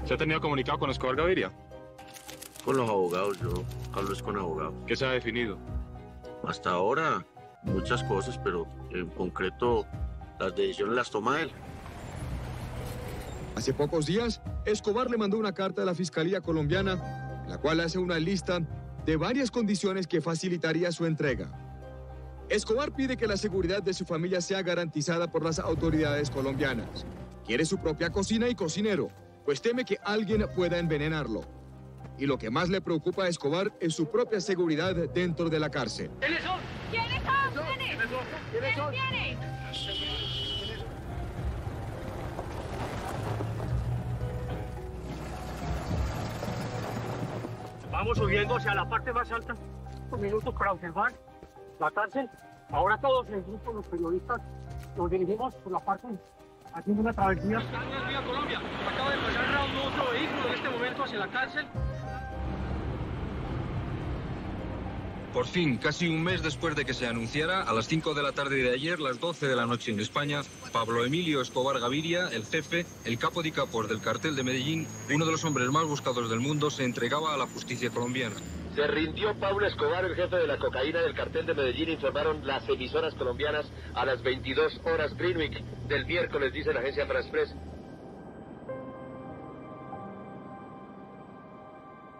¿Se ha tenido comunicado con Escobar Gaviria? Con los abogados, yo hablo es con abogados. ¿Qué se ha definido? Hasta ahora, muchas cosas, pero en concreto, las decisiones las toma él. Hace pocos días, Escobar le mandó una carta a la Fiscalía colombiana, en la cual hace una lista de varias condiciones que facilitaría su entrega. Escobar pide que la seguridad de su familia sea garantizada por las autoridades colombianas. Quiere su propia cocina y cocinero, pues teme que alguien pueda envenenarlo. Y lo que más le preocupa a Escobar es su propia seguridad dentro de la cárcel. ¿Quiénes son? ¿Quiénes son? ¿Quiénes son? Vamos subiendo hacia la parte más alta, 5 minutos para observar la cárcel. Ahora todos en grupo, los periodistas, nos dirigimos por la parte, haciendo una travesía. Vía Colombia, acaba de pasar un otro vehículo en este momento hacia la cárcel. Por fin, casi un mes después de que se anunciara, a las 5 de la tarde de ayer, las 12 de la noche en España, Pablo Emilio Escobar Gaviria, el jefe, el capo de capos del cartel de Medellín, uno de los hombres más buscados del mundo, se entregaba a la justicia colombiana. Se rindió Pablo Escobar, el jefe de la cocaína del cartel de Medellín, informaron las emisoras colombianas a las 22 horas Greenwich del miércoles, dice la agencia France Press.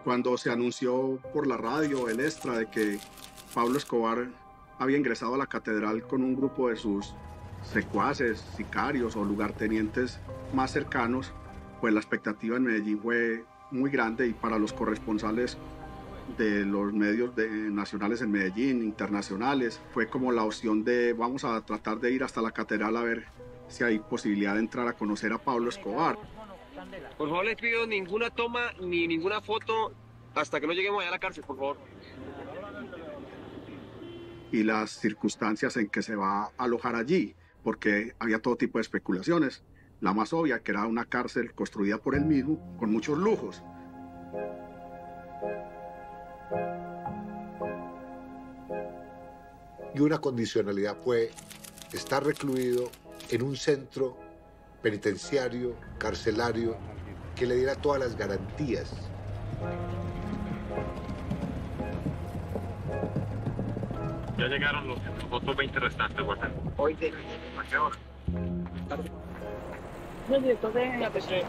Cuando se anunció por la radio, el extra, de que Pablo Escobar había ingresado a la catedral con un grupo de sus secuaces, sicarios o lugartenientes más cercanos, pues la expectativa en Medellín fue muy grande, y para los corresponsales de los medios nacionales en Medellín, internacionales, fue como la opción de vamos a tratar de ir hasta la catedral a ver si hay posibilidad de entrar a conocer a Pablo Escobar. Por favor, les pido ninguna toma ni ninguna foto hasta que no lleguemos allá a la cárcel, por favor. Y las circunstancias en que se va a alojar allí, porque había todo tipo de especulaciones. La más obvia, que era una cárcel construida por él mismo, con muchos lujos. Y una condicionalidad fue estar recluido en un centro penitenciario, carcelario, que le diera todas las garantías. Ya llegaron los otros 20 restantes, Guatán. Hoy de... ¿A qué hora? No, director de la PCE.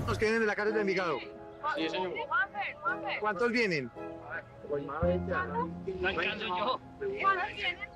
Los que vienen de la cárcel de Envigado. Sí, señor. ¿Cuántos vienen? No alcanzo yo. ¿Cuántos vienen?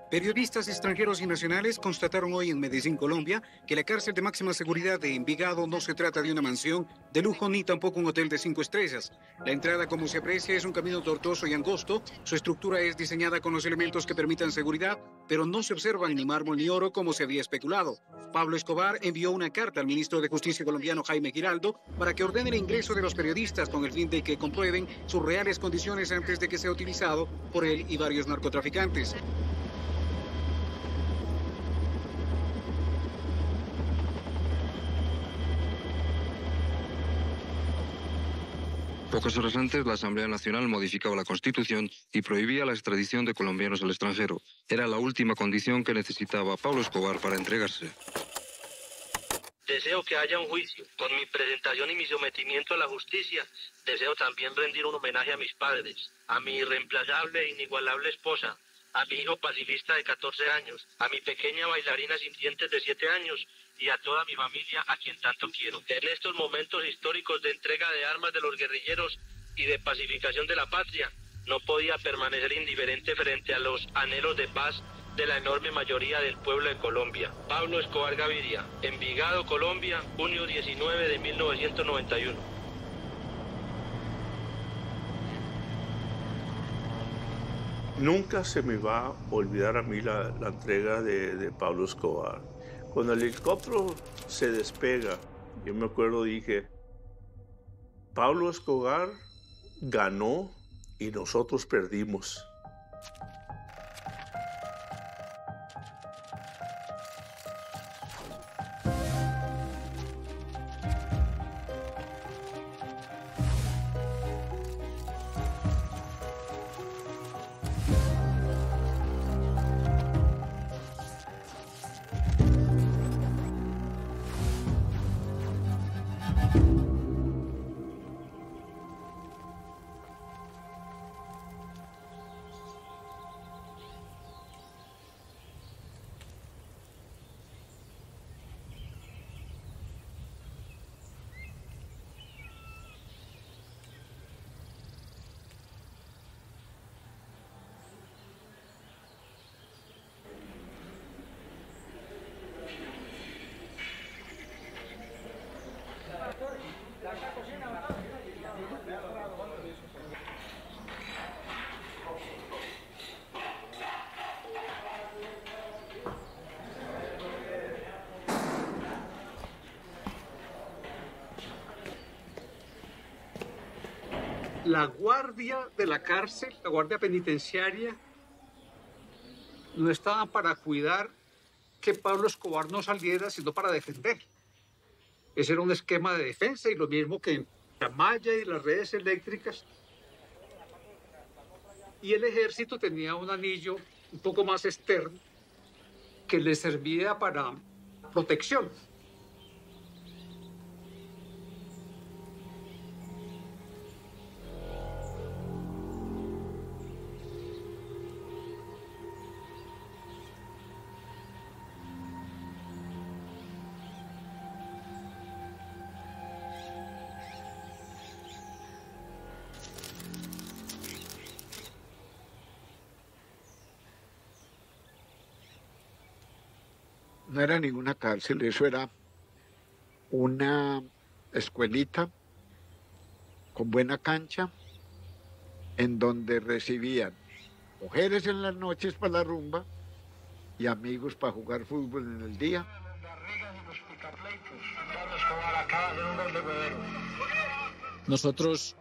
Periodistas extranjeros y nacionales constataron hoy en Medellín, Colombia, que la cárcel de máxima seguridad de Envigado no se trata de una mansión de lujo ni tampoco un hotel de 5 estrellas. La entrada, como se aprecia, es un camino tortuoso y angosto. Su estructura es diseñada con los elementos que permitan seguridad, pero no se observan ni mármol ni oro como se había especulado. Pablo Escobar envió una carta al ministro de Justicia colombiano, Jaime Giraldo, para que ordene el ingreso de los periodistas con el fin de que comprueben sus reales condiciones antes de que sea utilizado por él y varios narcotraficantes. Pocas horas antes, la Asamblea Nacional modificaba la Constitución y prohibía la extradición de colombianos al extranjero. Era la última condición que necesitaba Pablo Escobar para entregarse. Deseo que haya un juicio. Con mi presentación y mi sometimiento a la justicia, deseo también rendir un homenaje a mis padres, a mi irreemplazable e inigualable esposa, a mi hijo pacifista de 14 años, a mi pequeña bailarina sin dientes de 7 años, y a toda mi familia, a quien tanto quiero. En estos momentos históricos de entrega de armas de los guerrilleros y de pacificación de la patria, no podía permanecer indiferente frente a los anhelos de paz de la enorme mayoría del pueblo de Colombia. Pablo Escobar Gaviria, Envigado, Colombia, junio 19 de 1991. Nunca se me va a olvidar a mí la entrega de Pablo Escobar. Cuando el helicóptero se despega, yo me acuerdo, dije, Pablo Escobar ganó y nosotros perdimos. la guardia de la cárcel, la guardia penitenciaria, no estaba para cuidar que Pablo Escobar no saliera, sino para defender. Ese era un esquema de defensa, y lo mismo que la malla y las redes eléctricas. Y el ejército tenía un anillo un poco más externo que le servía para protección. No era ninguna cárcel, eso era una escuelita con buena cancha en donde recibían mujeres en las noches para la rumba y amigos para jugar fútbol en el día. Nosotros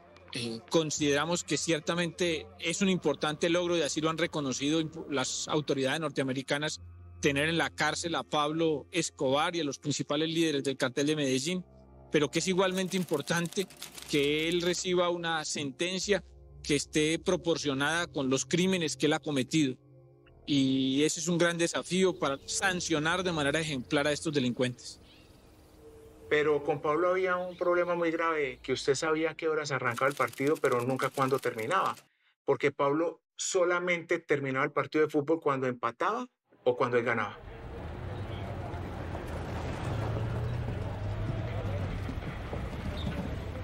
consideramos que ciertamente es un importante logro, y así lo han reconocido las autoridades norteamericanas, tener en la cárcel a Pablo Escobar y a los principales líderes del cartel de Medellín, pero que es igualmente importante que él reciba una sentencia que esté proporcionada con los crímenes que él ha cometido. Y ese es un gran desafío para sancionar de manera ejemplar a estos delincuentes. Pero con Pablo había un problema muy grave, que usted sabía a qué horas arrancaba el partido, pero nunca cuándo terminaba. Porque Pablo solamente terminaba el partido de fútbol cuando empataba o cuando él ganaba.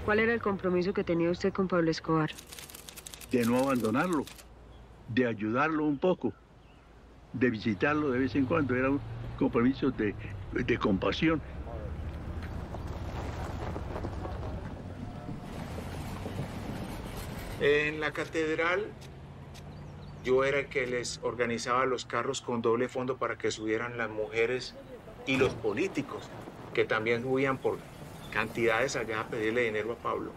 ¿Cuál era el compromiso que tenía usted con Pablo Escobar? De no abandonarlo, de ayudarlo un poco, de visitarlo de vez en cuando. Era un compromiso de compasión. En la catedral, yo era el que les organizaba los carros con doble fondo para que subieran las mujeres y los políticos, que también subían por cantidades allá a pedirle dinero a Pablo.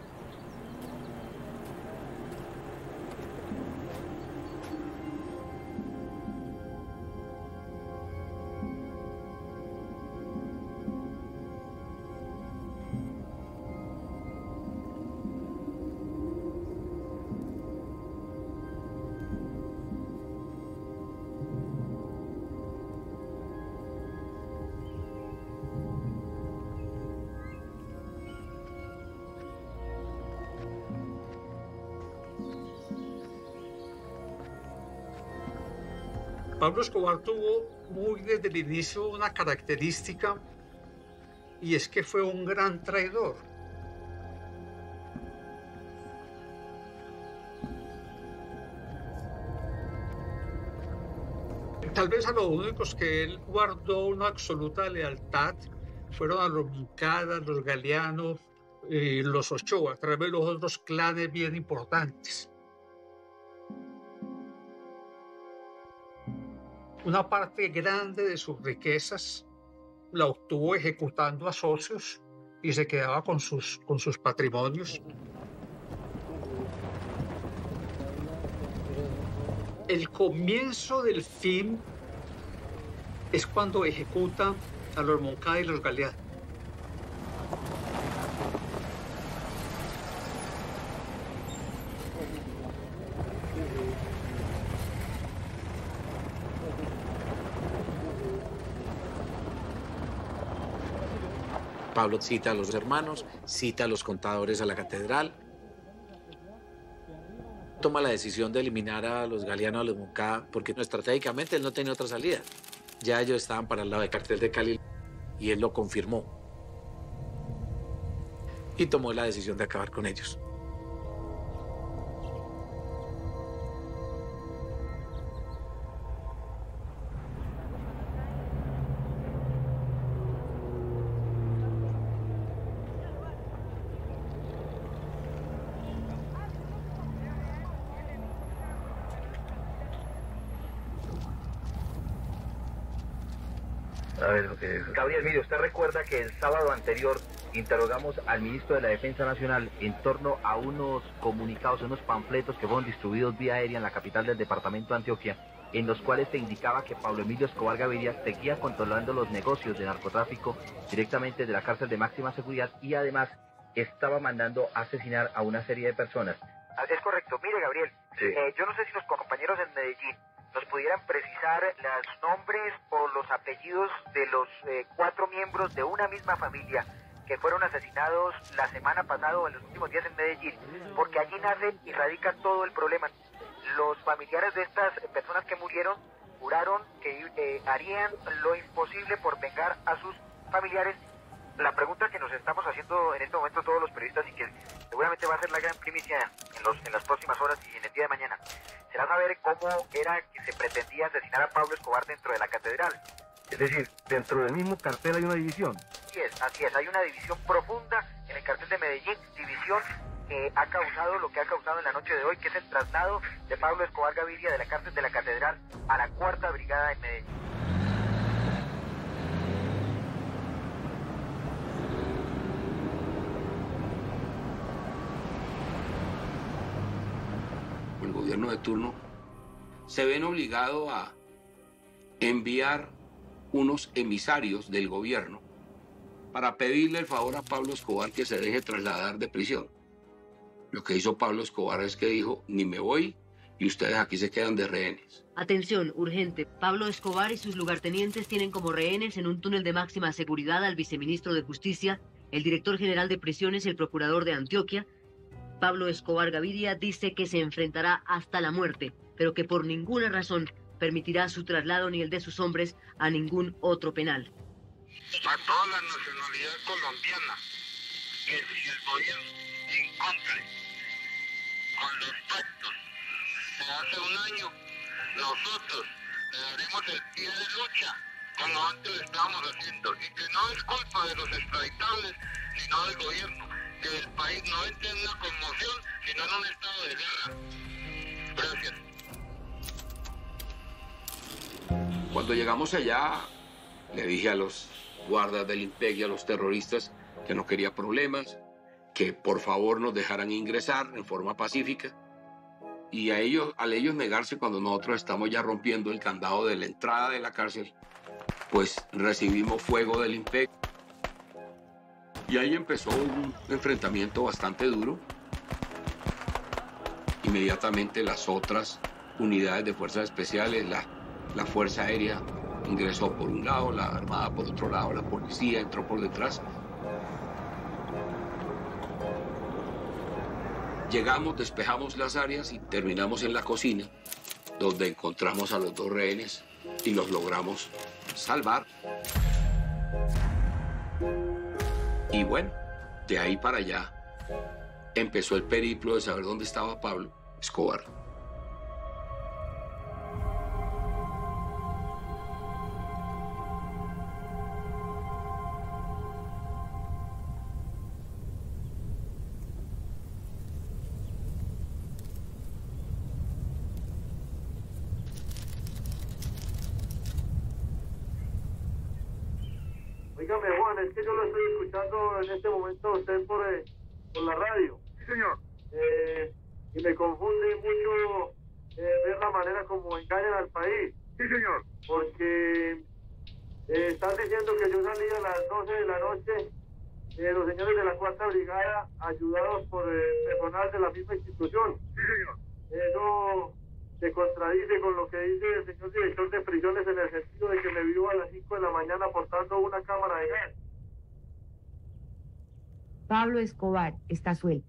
Pablo Escobar tuvo muy desde el inicio una característica, y es que fue un gran traidor. Tal vez a los únicos que él guardó una absoluta lealtad fueron a los Moncada, los Galeano y los Ochoa, a través de los otros clanes bien importantes. Una parte grande de sus riquezas la obtuvo ejecutando a socios y se quedaba con sus patrimonios. El comienzo del fin es cuando ejecuta a los Moncada y los Galeano. Pablo cita a los hermanos, cita a los contadores a la catedral, toma la decisión de eliminar a los Galeano, a los Moncada, porque estratégicamente él no tenía otra salida. Ya ellos estaban para el lado del cartel de Cali y él lo confirmó. Y tomó la decisión de acabar con ellos. A ver, Gabriel, mire, usted recuerda que el sábado anterior interrogamos al ministro de la Defensa Nacional en torno a unos comunicados, unos panfletos que fueron distribuidos vía aérea en la capital del departamento de Antioquia, en los cuales se indicaba que Pablo Emilio Escobar Gaviria seguía controlando los negocios de narcotráfico directamente de la cárcel de máxima seguridad y además estaba mandando asesinar a una serie de personas. Así es correcto. Mire, Gabriel, Sí. Yo no sé si los compañeros en Medellín nos pudieran precisar los nombres o los apellidos de los 4 miembros de una misma familia que fueron asesinados la semana pasada o en los últimos días en Medellín, porque allí nace y radica todo el problema. Los familiares de estas personas que murieron juraron que harían lo imposible por vengar a sus familiares. La pregunta que nos estamos haciendo en este momento todos los periodistas y que seguramente va a ser la gran primicia en las próximas horas y en el día de mañana, será saber cómo era que se pretendía asesinar a Pablo Escobar dentro de la catedral. Es decir, dentro del mismo cartel hay una división. Así es, hay una división profunda en el cartel de Medellín, división que ha causado lo que ha causado en la noche de hoy, que es el traslado de Pablo Escobar Gaviria de la cárcel de la catedral a la 4ª Brigada en Medellín. El gobierno de turno se ven obligados a enviar unos emisarios del gobierno para pedirle el favor a Pablo Escobar que se deje trasladar de prisión. Lo que hizo Pablo Escobar es que dijo, ni me voy y ustedes aquí se quedan de rehenes. Atención, urgente. Pablo Escobar y sus lugartenientes tienen como rehenes en un túnel de máxima seguridad al viceministro de Justicia, el director general de prisiones y el procurador de Antioquia. Pablo Escobar Gaviria dice que se enfrentará hasta la muerte, pero que por ninguna razón permitirá su traslado ni el de sus hombres a ningún otro penal. A toda la nacionalidad colombiana, que si el gobierno incumple con los pactos de hace un año, nosotros le daremos el pie de lucha como antes lo estábamos haciendo, y que no es culpa de los extraditables, sino del gobierno, que el país no entre en una conmoción, sino en un estado de guerra. Gracias. Cuando llegamos allá, le dije a los guardas del IMPEC y a los terroristas que no quería problemas, que por favor nos dejaran ingresar en forma pacífica. Y al ellos negarse cuando nosotros estamos ya rompiendo el candado de la entrada de la cárcel, pues recibimos fuego del IMPEC. Y ahí empezó un enfrentamiento bastante duro. Inmediatamente las otras unidades de fuerzas especiales, la Fuerza Aérea ingresó por un lado, la Armada por otro lado, la policía entró por detrás. Llegamos, despejamos las áreas y terminamos en la cocina, donde encontramos a los 2 rehenes y los logramos salvar. Y bueno, de ahí para allá empezó el periplo de saber dónde estaba Pablo Escobar. Dígame, Juan, es que yo lo estoy escuchando en este momento a usted por la radio. Sí, señor. Y me confunde mucho ver la manera como engañan al país. Sí, señor. Porque están diciendo que yo salí a las 12 de la noche, los señores de la 4ª Brigada, ayudados por personal de la misma institución. Sí, señor. Eso se contradice con lo que dice el señor director de prisiones en el sentido de que me vio a las 5 de la mañana portando una cámara de gas. Pablo Escobar está suelto.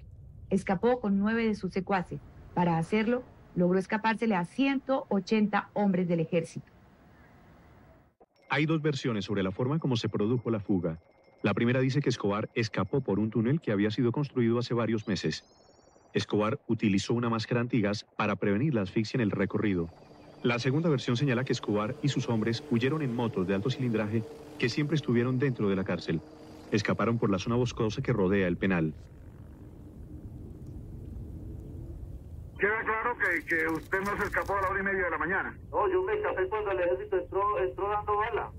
Escapó con 9 de sus secuaces. Para hacerlo, logró escapársele a 180 hombres del ejército. Hay 2 versiones sobre la forma como se produjo la fuga. La primera dice que Escobar escapó por un túnel que había sido construido hace varios meses. Escobar utilizó una máscara antigas para prevenir la asfixia en el recorrido. La segunda versión señala que Escobar y sus hombres huyeron en motos de alto cilindraje que siempre estuvieron dentro de la cárcel. Escaparon por la zona boscosa que rodea el penal. Queda claro que usted no se escapó a la 1:30 de la mañana. No, yo me escapé cuando el ejército entró dando bala.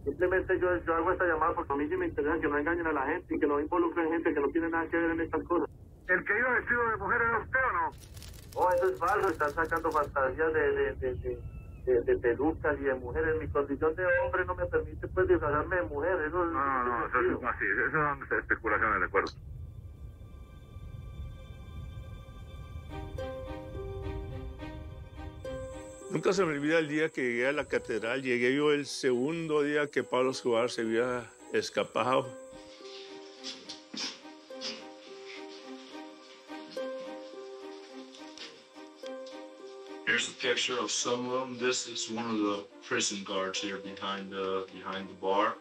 Simplemente yo hago esta llamada porque a mí sí me interesa que no engañen a la gente y que no involucren gente que no tiene nada que ver en estas cosas. ¿El que iba vestido de mujer era usted o no? Oh, eso es falso, están sacando fantasías de pelucas y de mujeres. Mi condición de hombre no me permite pues disfrazarme de mujer. Eso No, eso es así, eso son especulaciones, de acuerdo. Nunca se me olvida el día que llegué a la catedral. Llegué yo el segundo día que Pablo Escobar se había escapado. Here's a picture of some of them. This is one of the prison guards here behind the bar.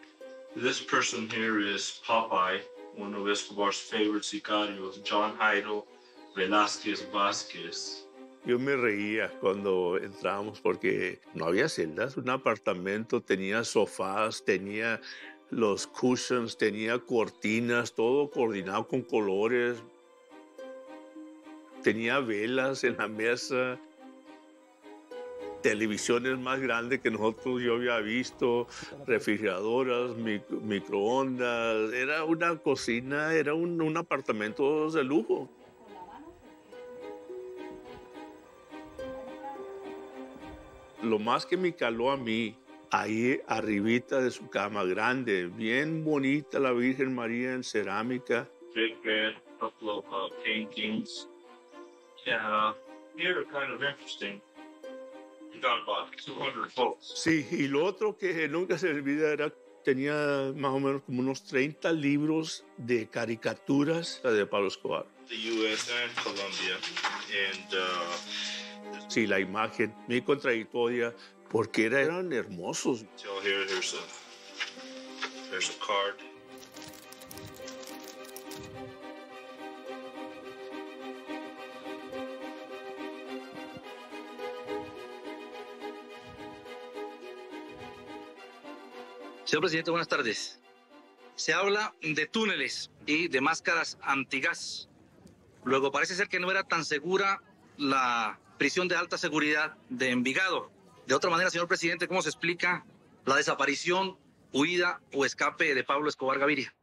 This person here is Popeye, one of Escobar's favorite sicarios, John Jairo Velázquez Vázquez. Yo me reía cuando entrábamos porque no había celdas. Un apartamento tenía sofás, tenía los cushions, tenía cortinas, todo coordinado con colores. Tenía velas en la mesa. Televisiones más grandes que nosotros yo había visto, refrigeradoras, microondas. Era una cocina, era un apartamento de lujo. Lo más que me caló a mí, ahí arribita de su cama grande, bien bonita la Virgen María en cerámica. Big bed, couple of paintings. Yeah, here are kind of interesting. You got about 200 books. Sí, y lo otro que nunca se me olvida era tenía más o menos como unos 30 libros de caricaturas de Pablo Escobar. The U.S. and Colombia, and sí, la imagen, muy contradictoria, porque eran hermosos. so there's a card. Señor presidente, buenas tardes. Se habla de túneles y de máscaras antigas. Luego parece ser que no era tan segura la prisión de alta seguridad de Envigado. De otra manera, señor presidente, ¿cómo se explica la desaparición, huida o escape de Pablo Escobar Gaviria?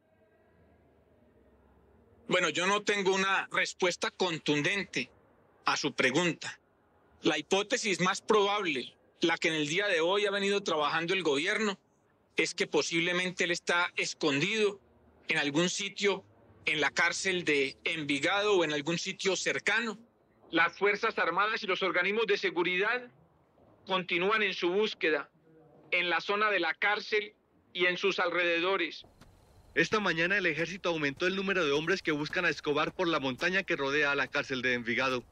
Bueno, yo no tengo una respuesta contundente a su pregunta. La hipótesis más probable, la que en el día de hoy ha venido trabajando el gobierno, es que posiblemente él está escondido en algún sitio en la cárcel de Envigado o en algún sitio cercano. Las Fuerzas Armadas y los organismos de seguridad continúan en su búsqueda en la zona de la cárcel y en sus alrededores. Esta mañana el ejército aumentó el número de hombres que buscan a Escobar por la montaña que rodea a la cárcel de Envigado.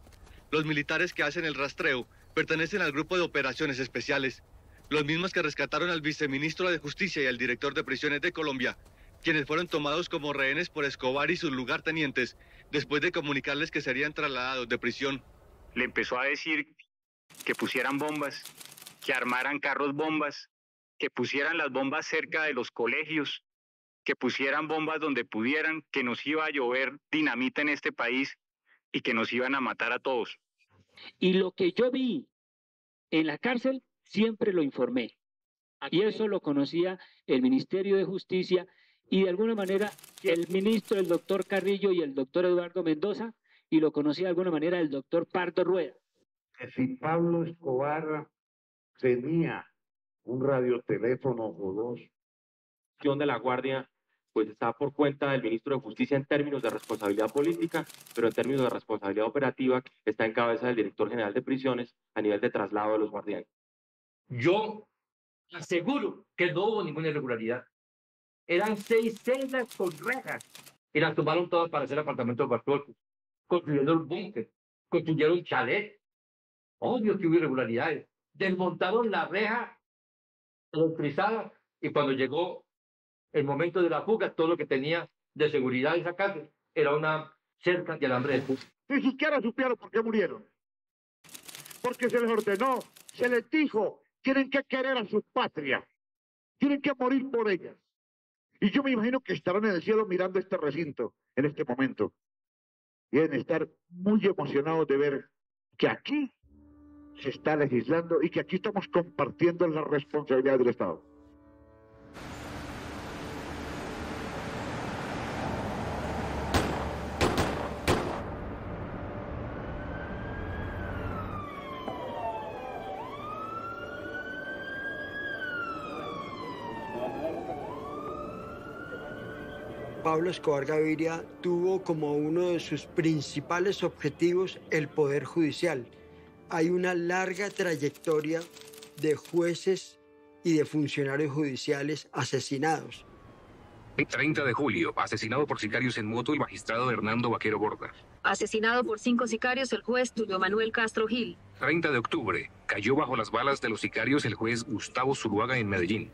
Los militares que hacen el rastreo pertenecen al grupo de operaciones especiales, los mismos que rescataron al viceministro de Justicia y al director de prisiones de Colombia, quienes fueron tomados como rehenes por Escobar y sus lugartenientes después de comunicarles que serían trasladados de prisión. Le empezó a decir que pusieran bombas, que armaran carros bombas, que pusieran las bombas cerca de los colegios, que pusieran bombas donde pudieran, que nos iba a llover dinamita en este país y que nos iban a matar a todos. Y lo que yo vi en la cárcel siempre lo informé. Y eso lo conocía el Ministerio de Justicia y de alguna manera el ministro, el doctor Carrillo y el doctor Eduardo Mendoza, y lo conocía de alguna manera el doctor Pardo Rueda. Que si Pablo Escobar tenía un radioteléfono o dos. De la Guardia pues está por cuenta del ministro de Justicia en términos de responsabilidad política, pero en términos de responsabilidad operativa está en cabeza del director general de prisiones a nivel de traslado de los guardianes. Yo aseguro que no hubo ninguna irregularidad. Eran 6 celdas con rejas y las tomaron todas para hacer apartamentos barcos. Construyeron un búnker, construyeron chalet. Obvio que hubo irregularidades. Desmontaron la reja electrizada y cuando llegó el momento de la fuga, todo lo que tenía de seguridad en esa cárcel era una cerca de alambre de púa. Ni siquiera supieron por qué murieron. Porque se les ordenó, se les dijo, tienen que querer a su patria, tienen que morir por ellas. Y yo me imagino que estarán en el cielo mirando este recinto en este momento. Y deben estar muy emocionados de ver que aquí se está legislando y que aquí estamos compartiendo la responsabilidad del Estado. Pablo Escobar Gaviria tuvo como uno de sus principales objetivos el Poder Judicial. Hay una larga trayectoria de jueces y de funcionarios judiciales asesinados. 30 de julio, asesinado por sicarios en moto el magistrado Hernando Vaquero Borda. Asesinado por 5 sicarios el juez Tulio Manuel Castro Gil. 30 de octubre, cayó bajo las balas de los sicarios el juez Gustavo Zuluaga en Medellín.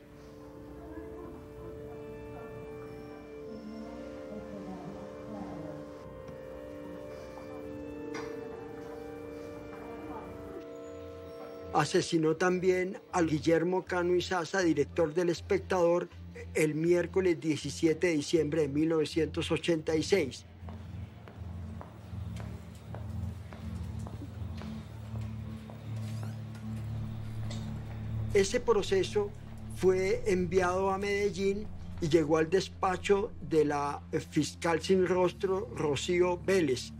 Asesinó también a Guillermo Cano Izaza, director del Espectador, el miércoles 17 de diciembre de 1986. Ese proceso fue enviado a Medellín y llegó al despacho de la fiscal sin rostro, Rocío Vélez.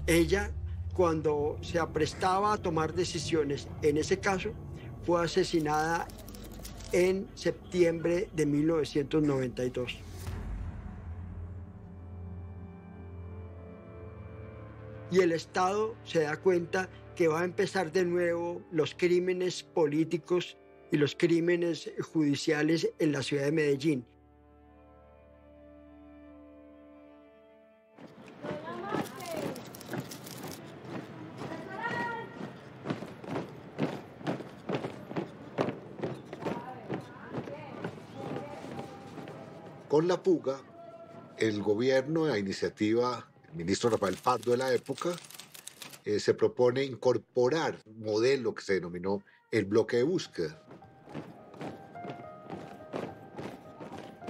Ella, cuando se aprestaba a tomar decisiones en ese caso, fue asesinada en septiembre de 1992. Y el Estado se da cuenta que va a empezar de nuevo los crímenes políticos y los crímenes judiciales en la ciudad de Medellín. Con la fuga, el gobierno, a iniciativa del ministro Rafael Pardo de la época, se propone incorporar un modelo que se denominó el bloque de búsqueda,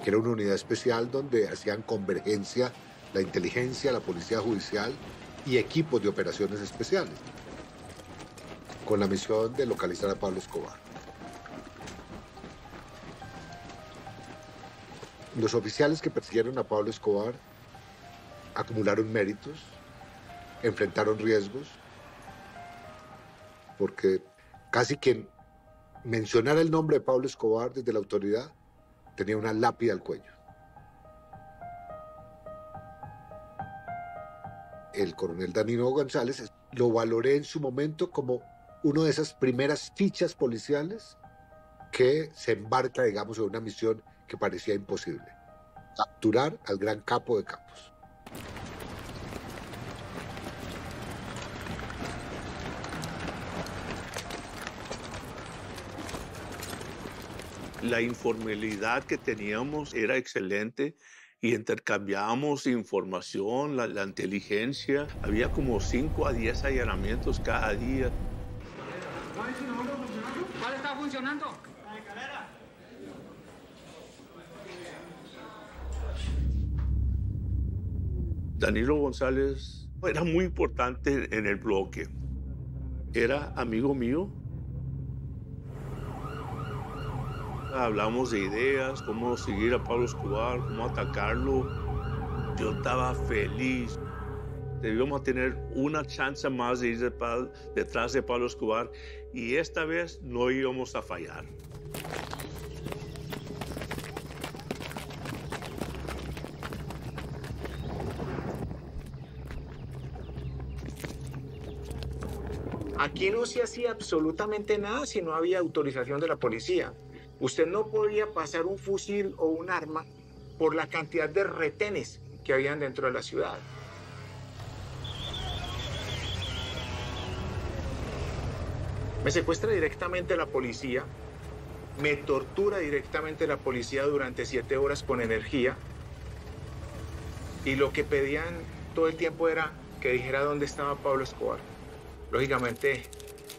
que era una unidad especial donde hacían convergencia la inteligencia, la policía judicial y equipos de operaciones especiales, con la misión de localizar a Pablo Escobar. Los oficiales que persiguieron a Pablo Escobar acumularon méritos, enfrentaron riesgos, porque casi quien mencionara el nombre de Pablo Escobar desde la autoridad tenía una lápida al cuello. El coronel Danilo González lo valoré en su momento como una de esas primeras fichas policiales que se embarca, digamos, en una misión que parecía imposible: capturar al gran capo de capos. La informalidad que teníamos era excelente y intercambiábamos información, la inteligencia. Había como 5 a 10 allanamientos cada día. ¿Cuál está funcionando? Danilo González era muy importante en el bloque. Era amigo mío. Hablamos de ideas, cómo seguir a Pablo Escobar, cómo atacarlo. Yo estaba feliz. Debíamos tener una chance más de ir detrás de Pablo Escobar y esta vez no íbamos a fallar. Aquí no se hacía absolutamente nada si no había autorización de la policía. Usted no podía pasar un fusil o un arma por la cantidad de retenes que habían dentro de la ciudad. Me secuestra directamente la policía, me tortura directamente la policía durante 7 horas con energía, y lo que pedían todo el tiempo era que dijera dónde estaba Pablo Escobar. Lógicamente,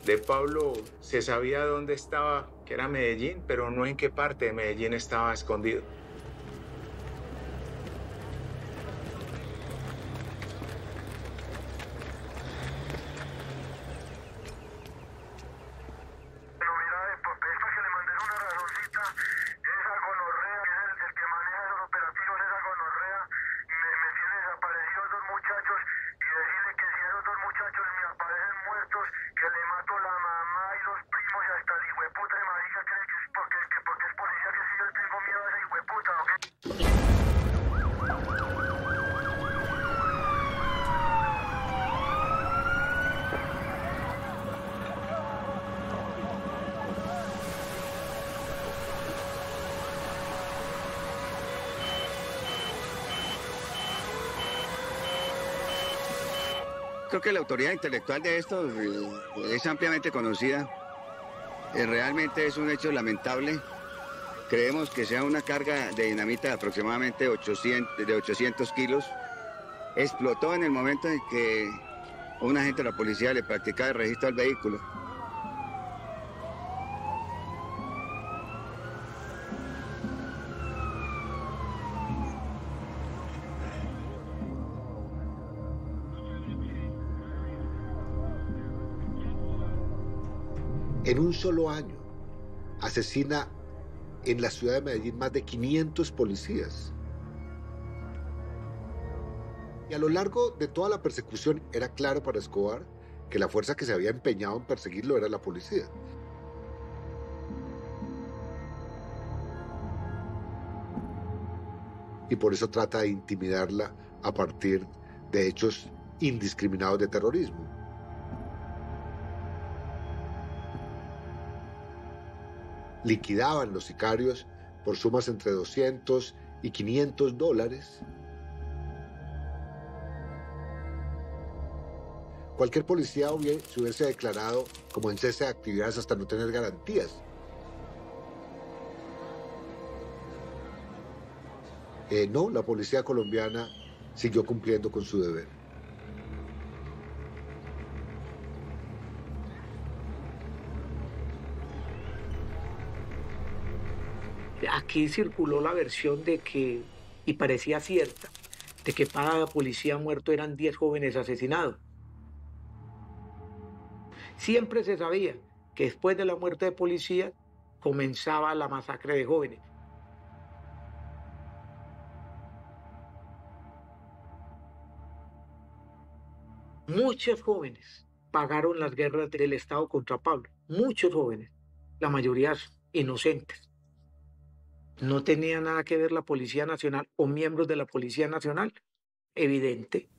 de Pablo se sabía dónde estaba, que era Medellín, pero no en qué parte de Medellín estaba escondido. Que le mato la mamá y los primos y hasta el hijueputa de marica cree que es porque el que Creo que la autoridad intelectual de esto es ampliamente conocida. Realmente es un hecho lamentable. Creemos que sea una carga de dinamita de aproximadamente 800 kilos. Explotó en el momento en que un agente de la policía le practicaba el registro al vehículo. En un solo año asesina en la ciudad de Medellín más de 500 policías. Y a lo largo de toda la persecución era claro para Escobar que la fuerza que se había empeñado en perseguirlo era la policía. Y por eso trata de intimidarla a partir de hechos indiscriminados de terrorismo. Liquidaban los sicarios por sumas entre 200 y 500 dólares. Cualquier policía se hubiese declarado como en cese de actividades hasta no tener garantías. No, la policía colombiana siguió cumpliendo con su deber. Aquí circuló la versión de que, y parecía cierta, de que para policía muerto eran 10 jóvenes asesinados. Siempre se sabía que después de la muerte de policía comenzaba la masacre de jóvenes. Muchos jóvenes pagaron las guerras del Estado contra Pablo. Muchos jóvenes, la mayoría inocentes. No tenía nada que ver la Policía Nacional o miembros de la Policía Nacional. Evidente.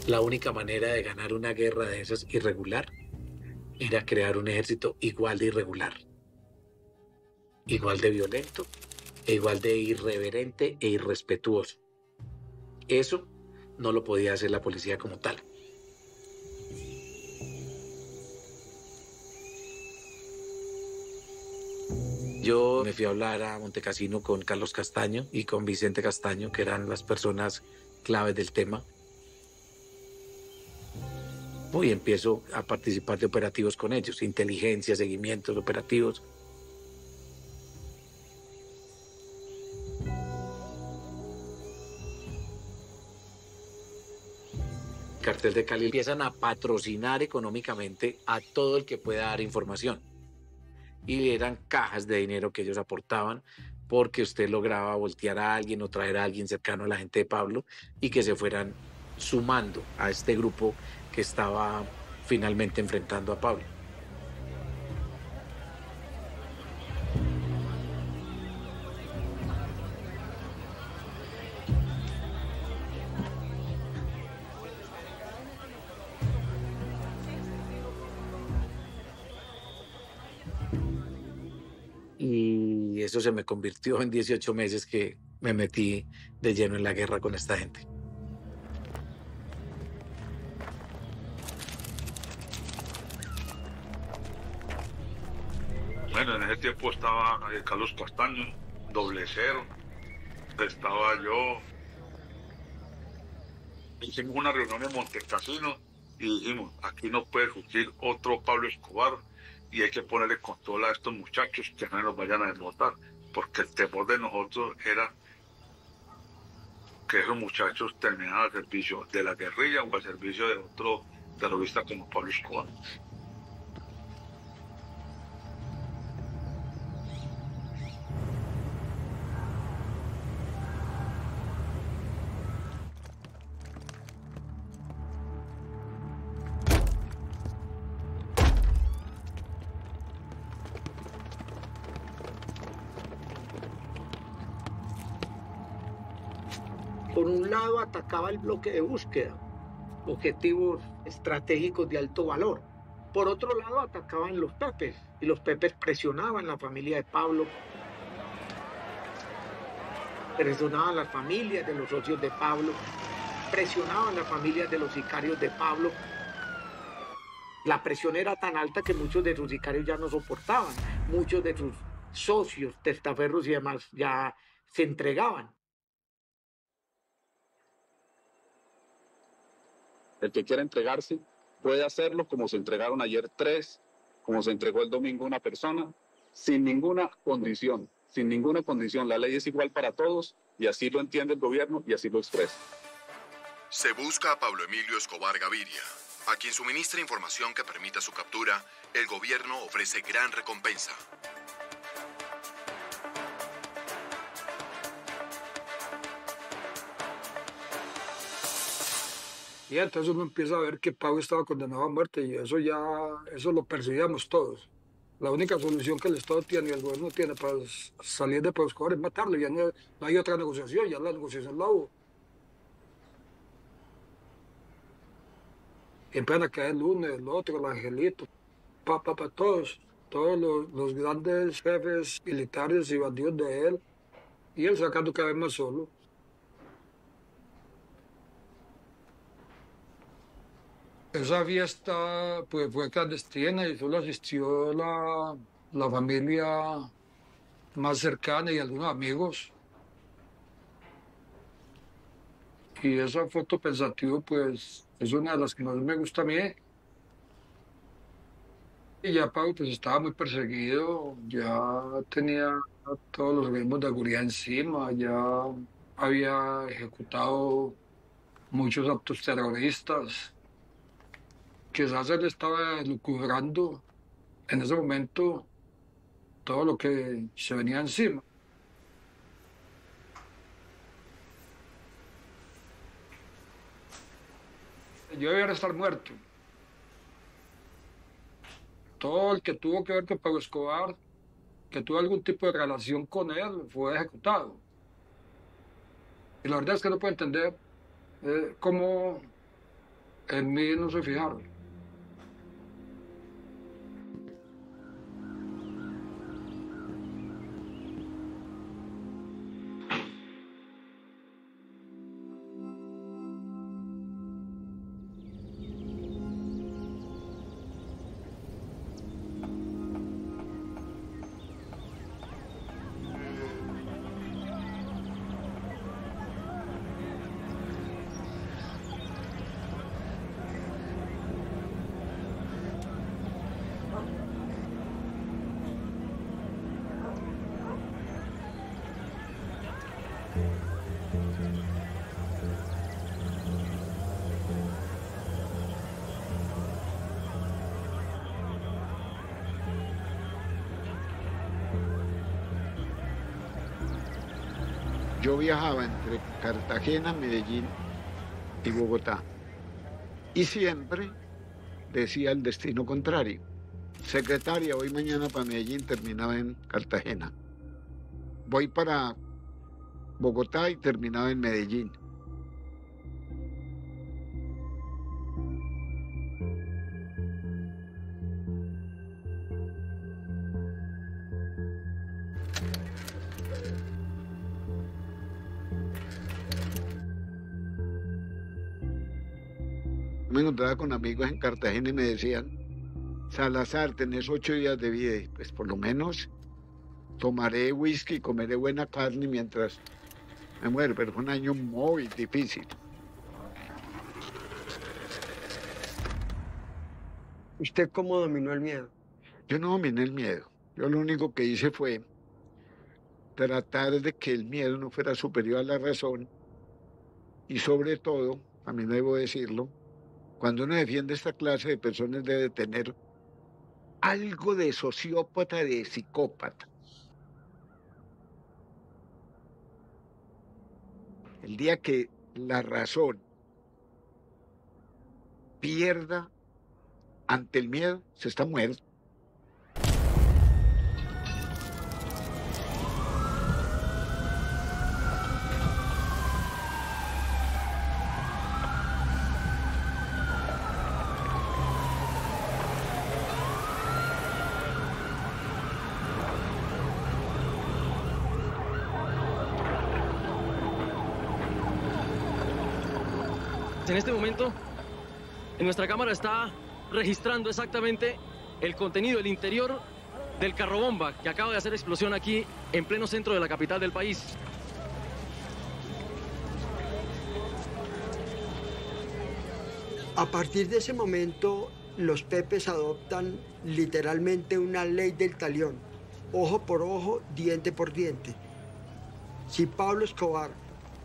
La única manera de ganar una guerra de esas irregular era crear un ejército igual de irregular, igual de violento, e igual de irreverente e irrespetuoso. Eso no lo podía hacer la policía como tal. Yo me fui a hablar a Montecassino con Carlos Castaño y con Vicente Castaño, que eran las personas claves del tema. Y empiezo a participar de operativos con ellos, inteligencia, seguimientos operativos. Cartel de Cali empiezan a patrocinar económicamente a todo el que pueda dar información. Y eran cajas de dinero que ellos aportaban porque usted lograba voltear a alguien o traer a alguien cercano a la gente de Pablo y que se fueran sumando a este grupo que estaba finalmente enfrentando a Pablo. Y eso se me convirtió en 18 meses que me metí de lleno en la guerra con esta gente. Bueno, en ese tiempo estaba Carlos Castaño, Doble Cero, estaba yo. Hicimos una reunión en Montecassino y dijimos, aquí no puede surgir otro Pablo Escobar y hay que ponerle control a estos muchachos que no nos vayan a desbotar, porque el temor de nosotros era que esos muchachos terminaran al servicio de la guerrilla o al servicio de otro terrorista como Pablo Escobar. Por Por un lado atacaba el bloque de búsqueda, objetivos estratégicos de alto valor. Por otro lado atacaban los Pepes, y los Pepes presionaban la familia de Pablo, presionaban las familias de los socios de Pablo, presionaban las familias de los sicarios de Pablo. La presión era tan alta que muchos de sus sicarios ya no soportaban, muchos de sus socios, testaferros y demás ya se entregaban. El que quiera entregarse puede hacerlo, como se entregaron ayer 3, como se entregó el domingo una persona, sin ninguna condición, sin ninguna condición. La ley es igual para todos y así lo entiende el gobierno y así lo expresa. Se busca a Pablo Emilio Escobar Gaviria, a quien suministra información que permita su captura. El gobierno ofrece gran recompensa. Y entonces uno empieza a ver que Pablo estaba condenado a muerte y eso lo percibíamos todos. La única solución que el Estado tiene y el gobierno tiene para salir de Pablo Escobar es matarlo. Ya no hay otra negociación, ya la negociación la hubo. Empiezan a caer el uno, el otro, el Angelito, todos los grandes jefes militares y bandidos de él, y él sacando cada vez más solo. Esa fiesta pues, fue clandestina y solo asistió la familia más cercana y algunos amigos. Y esa foto pensativa pues es una de las que más me gusta a mí. Y ya Pablo pues estaba muy perseguido, ya tenía todos los organismos de seguridad encima, ya había ejecutado muchos actos terroristas. Quizás él estaba lucubrando en ese momento todo lo que se venía encima. Yo debía estar muerto. Todo el que tuvo que ver con Pablo Escobar, que tuvo algún tipo de relación con él, fue ejecutado. Y la verdad es que no puedo entender cómo en mí no se fijaron. Yo viajaba entre Cartagena, Medellín y Bogotá. Y siempre decía el destino contrario. Secretaria, voy mañana para Medellín, terminaba en Cartagena. Voy para Bogotá y terminaba en Medellín. Me encontraba con amigos en Cartagena y me decían: Salazar, tenés 8 días de vida. Y pues por lo menos tomaré whisky y comeré buena carne mientras me muero. Pero fue un año muy difícil. ¿Usted cómo dominó el miedo? Yo no dominé el miedo. Yo lo único que hice fue tratar de que el miedo no fuera superior a la razón. Y sobre todo, a mí no debo decirlo, cuando uno defiende esta clase de personas debe tener algo de sociópata, de psicópata. El día que la razón pierda ante el miedo, se está muerto. En este momento, en nuestra cámara está registrando exactamente el contenido, el interior del carrobomba que acaba de hacer explosión aquí en pleno centro de la capital del país. A partir de ese momento, los Pepes adoptan literalmente una ley del talión, ojo por ojo, diente por diente. Si Pablo Escobar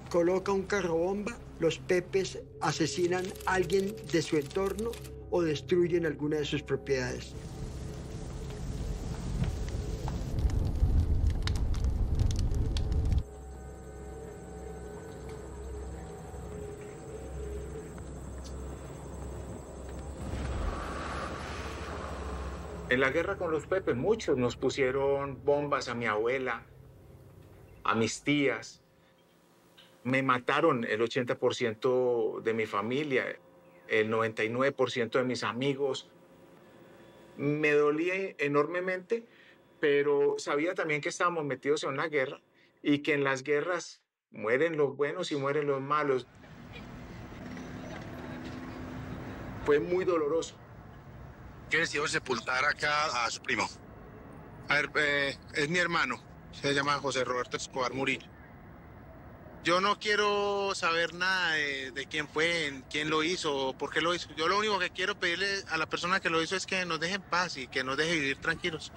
coloca un carrobomba, los Pepes asesinan a alguien de su entorno o destruyen alguna de sus propiedades. En la guerra con los Pepes, muchos nos pusieron bombas a mi abuela, a mis tías. Me mataron el 80% de mi familia, el 99% de mis amigos. Me dolía enormemente, pero sabía también que estábamos metidos en una guerra y que en las guerras mueren los buenos y mueren los malos. Fue muy doloroso. Que decidió sepultar acá a su primo. A ver, es mi hermano, se llama José Roberto Escobar Murillo. Yo no quiero saber nada de quién fue, quién lo hizo, por qué lo hizo. Yo lo único que quiero pedirle a la persona que lo hizo es que nos deje en paz y que nos deje vivir tranquilos.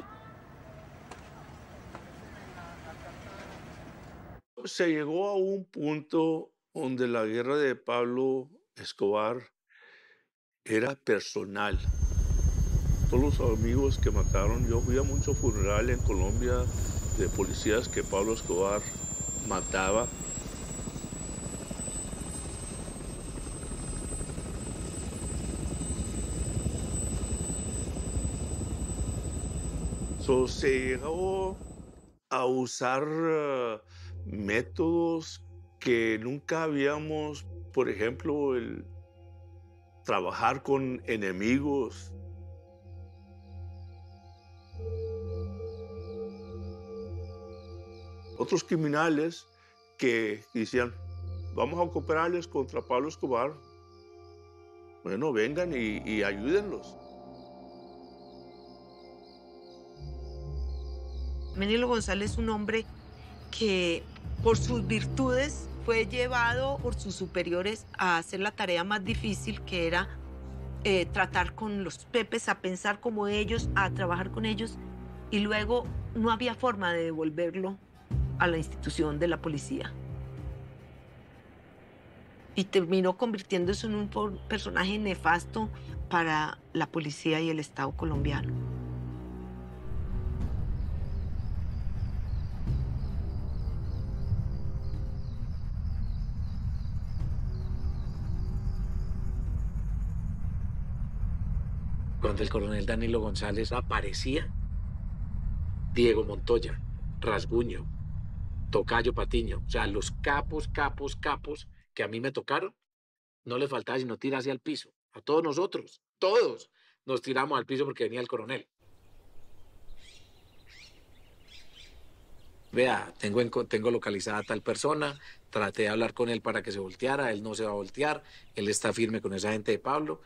Se llegó a un punto donde la guerra de Pablo Escobar era personal. Todos los amigos que mataron, yo fui a muchos funerales en Colombia de policías que Pablo Escobar mataba. Se llegó a usar métodos que nunca habíamos, por ejemplo, el trabajar con enemigos. Otros criminales que decían, vamos a cooperarles contra Pablo Escobar. Bueno, vengan y ayúdenlos. Hermenio González es un hombre que por sus virtudes fue llevado por sus superiores a hacer la tarea más difícil, que era tratar con los Pepes, a pensar como ellos, a trabajar con ellos, y luego no había forma de devolverlo a la institución de la policía. Y terminó convirtiéndose en un personaje nefasto para la policía y el Estado colombiano. Cuando el coronel Danilo González aparecía, Diego Montoya, Rasguño, Tocayo Patiño, o sea, los capos que a mí me tocaron, no les faltaba sino tirarse al piso. A todos nosotros, todos nos tiramos al piso porque venía el coronel. Vea, tengo localizada a tal persona, traté de hablar con él para que se volteara, él no se va a voltear, él está firme con esa gente de Pablo.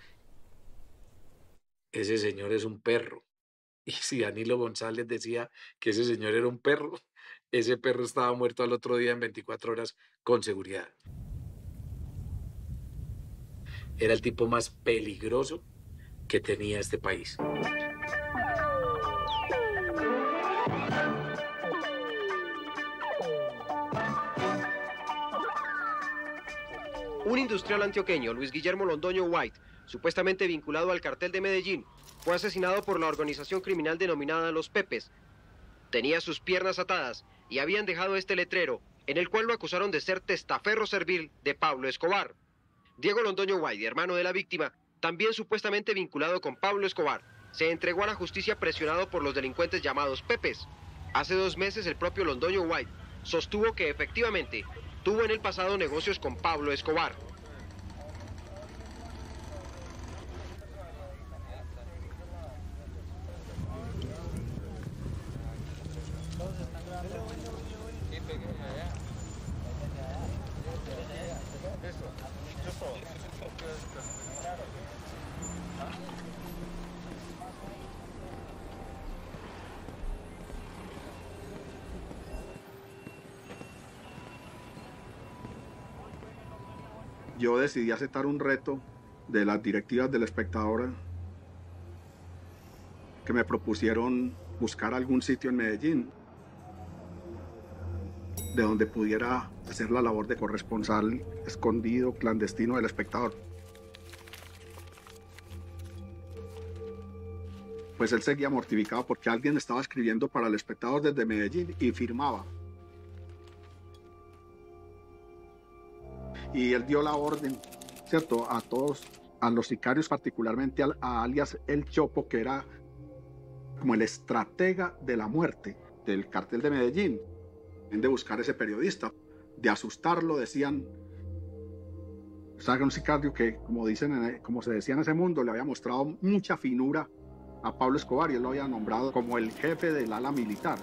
Ese señor es un perro. Y si Danilo González decía que ese señor era un perro, ese perro estaba muerto al otro día en 24 horas con seguridad. Era el tipo más peligroso que tenía este país. Un industrial antioqueño, Luis Guillermo Londoño White, supuestamente vinculado al cartel de Medellín, fue asesinado por la organización criminal denominada Los Pepes. Tenía sus piernas atadas y habían dejado este letrero, en el cual lo acusaron de ser testaferro servil de Pablo Escobar. Diego Londoño White, hermano de la víctima, también supuestamente vinculado con Pablo Escobar, se entregó a la justicia presionado por los delincuentes llamados Pepes. Hace 2 meses el propio Londoño White sostuvo que efectivamente tuvo en el pasado negocios con Pablo Escobar. yo decidí aceptar un reto de las directivas del Espectador que me propusieron buscar algún sitio en Medellín de donde pudiera hacer la labor de corresponsal escondido, clandestino del Espectador. Pues él seguía mortificado porque alguien estaba escribiendo para el Espectador desde Medellín y firmaba. Y él dio la orden, ¿cierto?, a todos, a los sicarios, particularmente a alias El Chopo, que era como el estratega de la muerte del cartel de Medellín, de buscar ese periodista, de asustarlo. Decían, un sicario que, como se decía en ese mundo, le había mostrado mucha finura a Pablo Escobar y él lo había nombrado como el jefe del ala militar.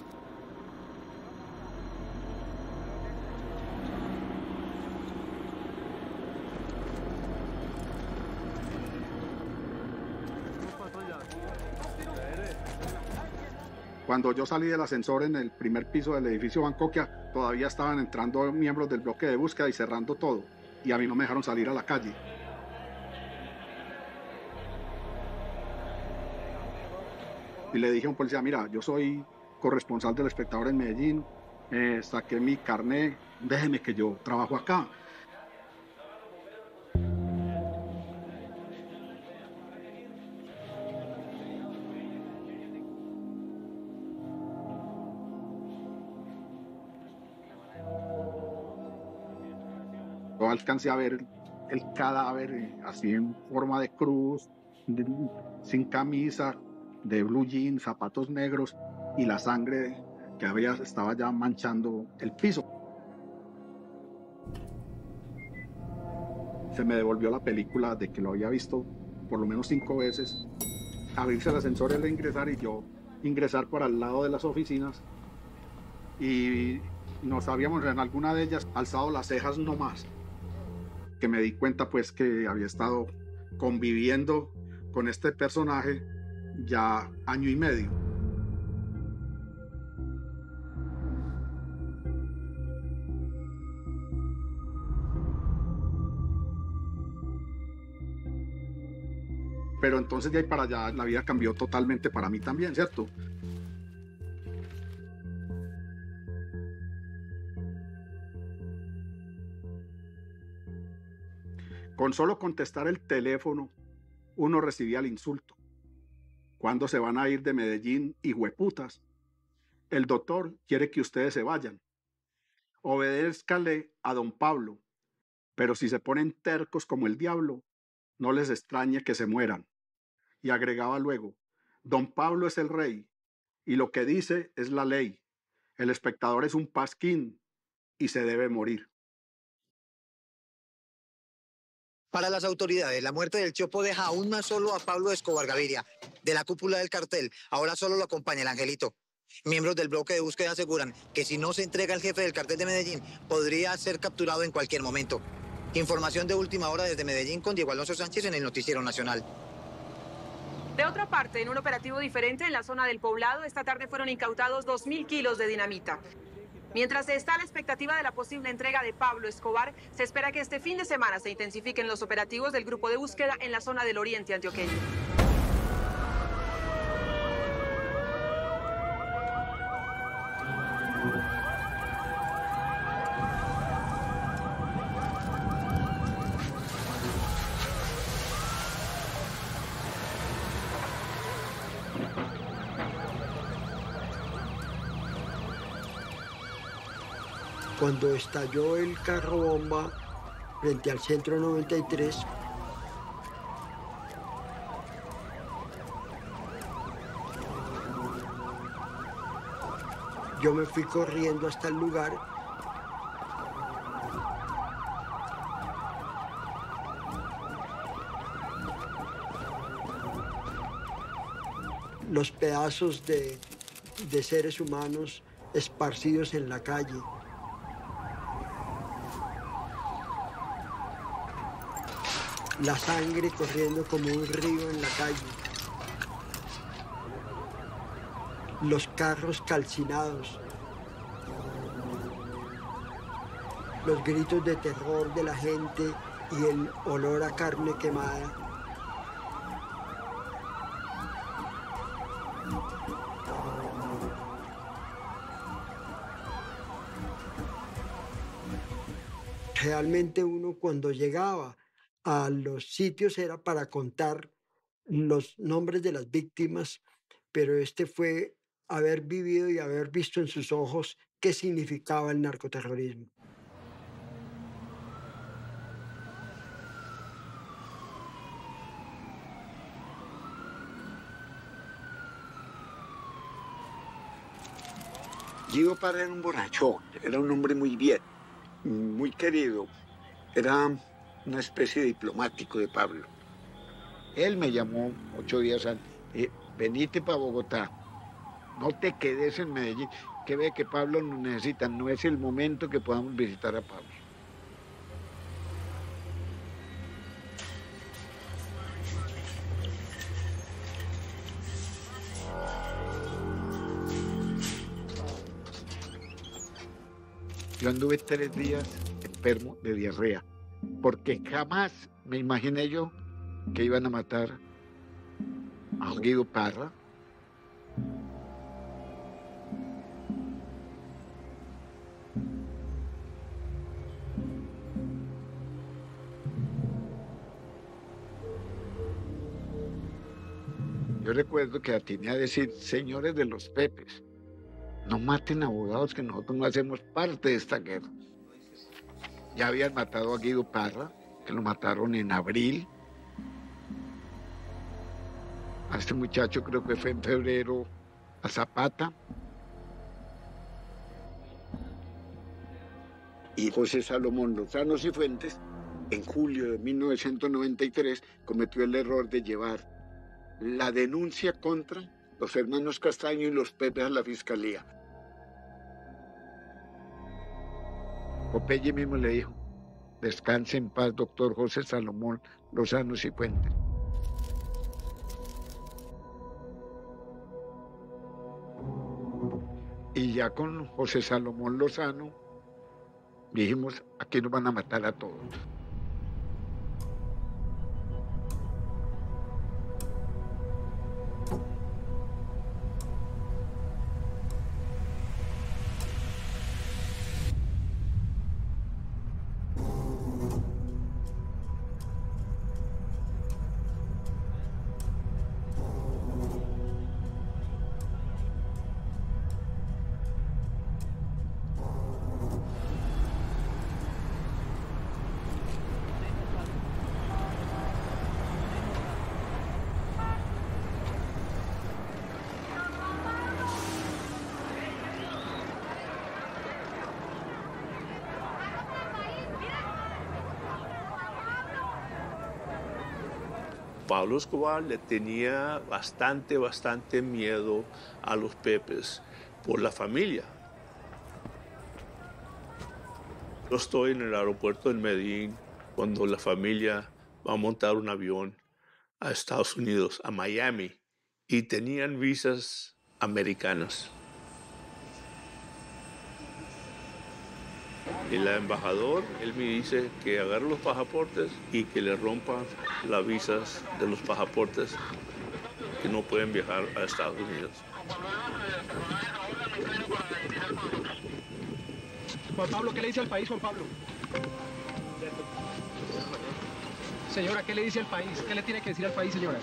Cuando yo salí del ascensor en el primer piso del edificio Bancoquia, todavía estaban entrando miembros del bloque de búsqueda y cerrando todo. Y a mí no me dejaron salir a la calle. Y le dije a un policía, mira, yo soy corresponsal del Espectador en Medellín, saqué mi carné, déjeme que yo trabajo acá. Yo alcancé a ver el cadáver así en forma de cruz, sin camisa, de blue jean, zapatos negros y la sangre que estaba ya manchando el piso. Se me devolvió la película de que lo había visto por lo menos 5 veces. Abrirse el ascensor, él ingresar y yo ingresar por al lado de las oficinas. Y nos habíamos en alguna de ellas alzado las cejas no más. Que me di cuenta pues que había estado conviviendo con este personaje ya año y medio. Pero entonces de ahí para allá la vida cambió totalmente para mí también, ¿cierto? Con solo contestar el teléfono, uno recibía el insulto. ¿Cuándo se van a ir de Medellín, hijueputas? El doctor quiere que ustedes se vayan. Obedézcale a don Pablo, pero si se ponen tercos como el diablo, no les extrañe que se mueran. Y agregaba luego, don Pablo es el rey, y lo que dice es la ley. El Espectador es un pasquín y se debe morir. Para las autoridades, la muerte del Chopo deja aún más solo a Pablo Escobar Gaviria. De la cúpula del cartel, ahora solo lo acompaña el Angelito. Miembros del bloque de búsqueda aseguran que si no se entrega el jefe del cartel de Medellín, podría ser capturado en cualquier momento. Información de última hora desde Medellín con Diego Alonso Sánchez en el Noticiero Nacional. De otra parte, en un operativo diferente en la zona del Poblado, esta tarde fueron incautados 2.000 kilos de dinamita. Mientras se está a la expectativa de la posible entrega de Pablo Escobar, se espera que este fin de semana se intensifiquen los operativos del grupo de búsqueda en la zona del oriente antioqueño. Cuando estalló el carro bomba frente al Centro 93, yo me fui corriendo hasta el lugar. Los pedazos de seres humanos esparcidos en la calle. La sangre corriendo como un río en la calle. Los carros calcinados. Los gritos de terror de la gente y el olor a carne quemada. Realmente uno cuando llegaba a los sitios era para contar los nombres de las víctimas, pero este fue haber vivido y haber visto en sus ojos qué significaba el narcoterrorismo. Guido Parra era un borrachón, era un hombre muy bien, muy querido, era una especie de diplomático de Pablo. Él me llamó 8 días antes, venite para Bogotá, no te quedes en Medellín, que ve que Pablo nos necesita, no es el momento que podamos visitar a Pablo. Yo anduve 3 días enfermo de diarrea, porque jamás me imaginé yo que iban a matar a Guido Parra. Yo recuerdo que atiné a decir, señores de los Pepes, no maten abogados, que nosotros no hacemos parte de esta guerra. Ya habían matado a Guido Parra, que lo mataron en abril. A este muchacho creo que fue en febrero, a Zapata. Y José Salomón Lozano Cifuentes, en julio de 1993, cometió el error de llevar la denuncia contra los hermanos Castaño y los Pepes a la fiscalía. Popeye mismo le dijo, descanse en paz, doctor José Salomón Lozano Cifuentes. Y ya con José Salomón Lozano dijimos, aquí nos van a matar a todos. Pablo Escobar le tenía bastante miedo a los Pepes por la familia. Yo estoy en el aeropuerto de Medellín cuando la familia va a montar un avión a Estados Unidos, a Miami, y tenían visas americanas. Y el embajador, él me dice que agarre los pasaportes y que le rompan las visas de los pasaportes que no pueden viajar a Estados Unidos. Juan Pablo, ¿qué le dice al país, Juan Pablo? Señora, ¿qué le dice al país? ¿Qué le tiene que decir al país, señora?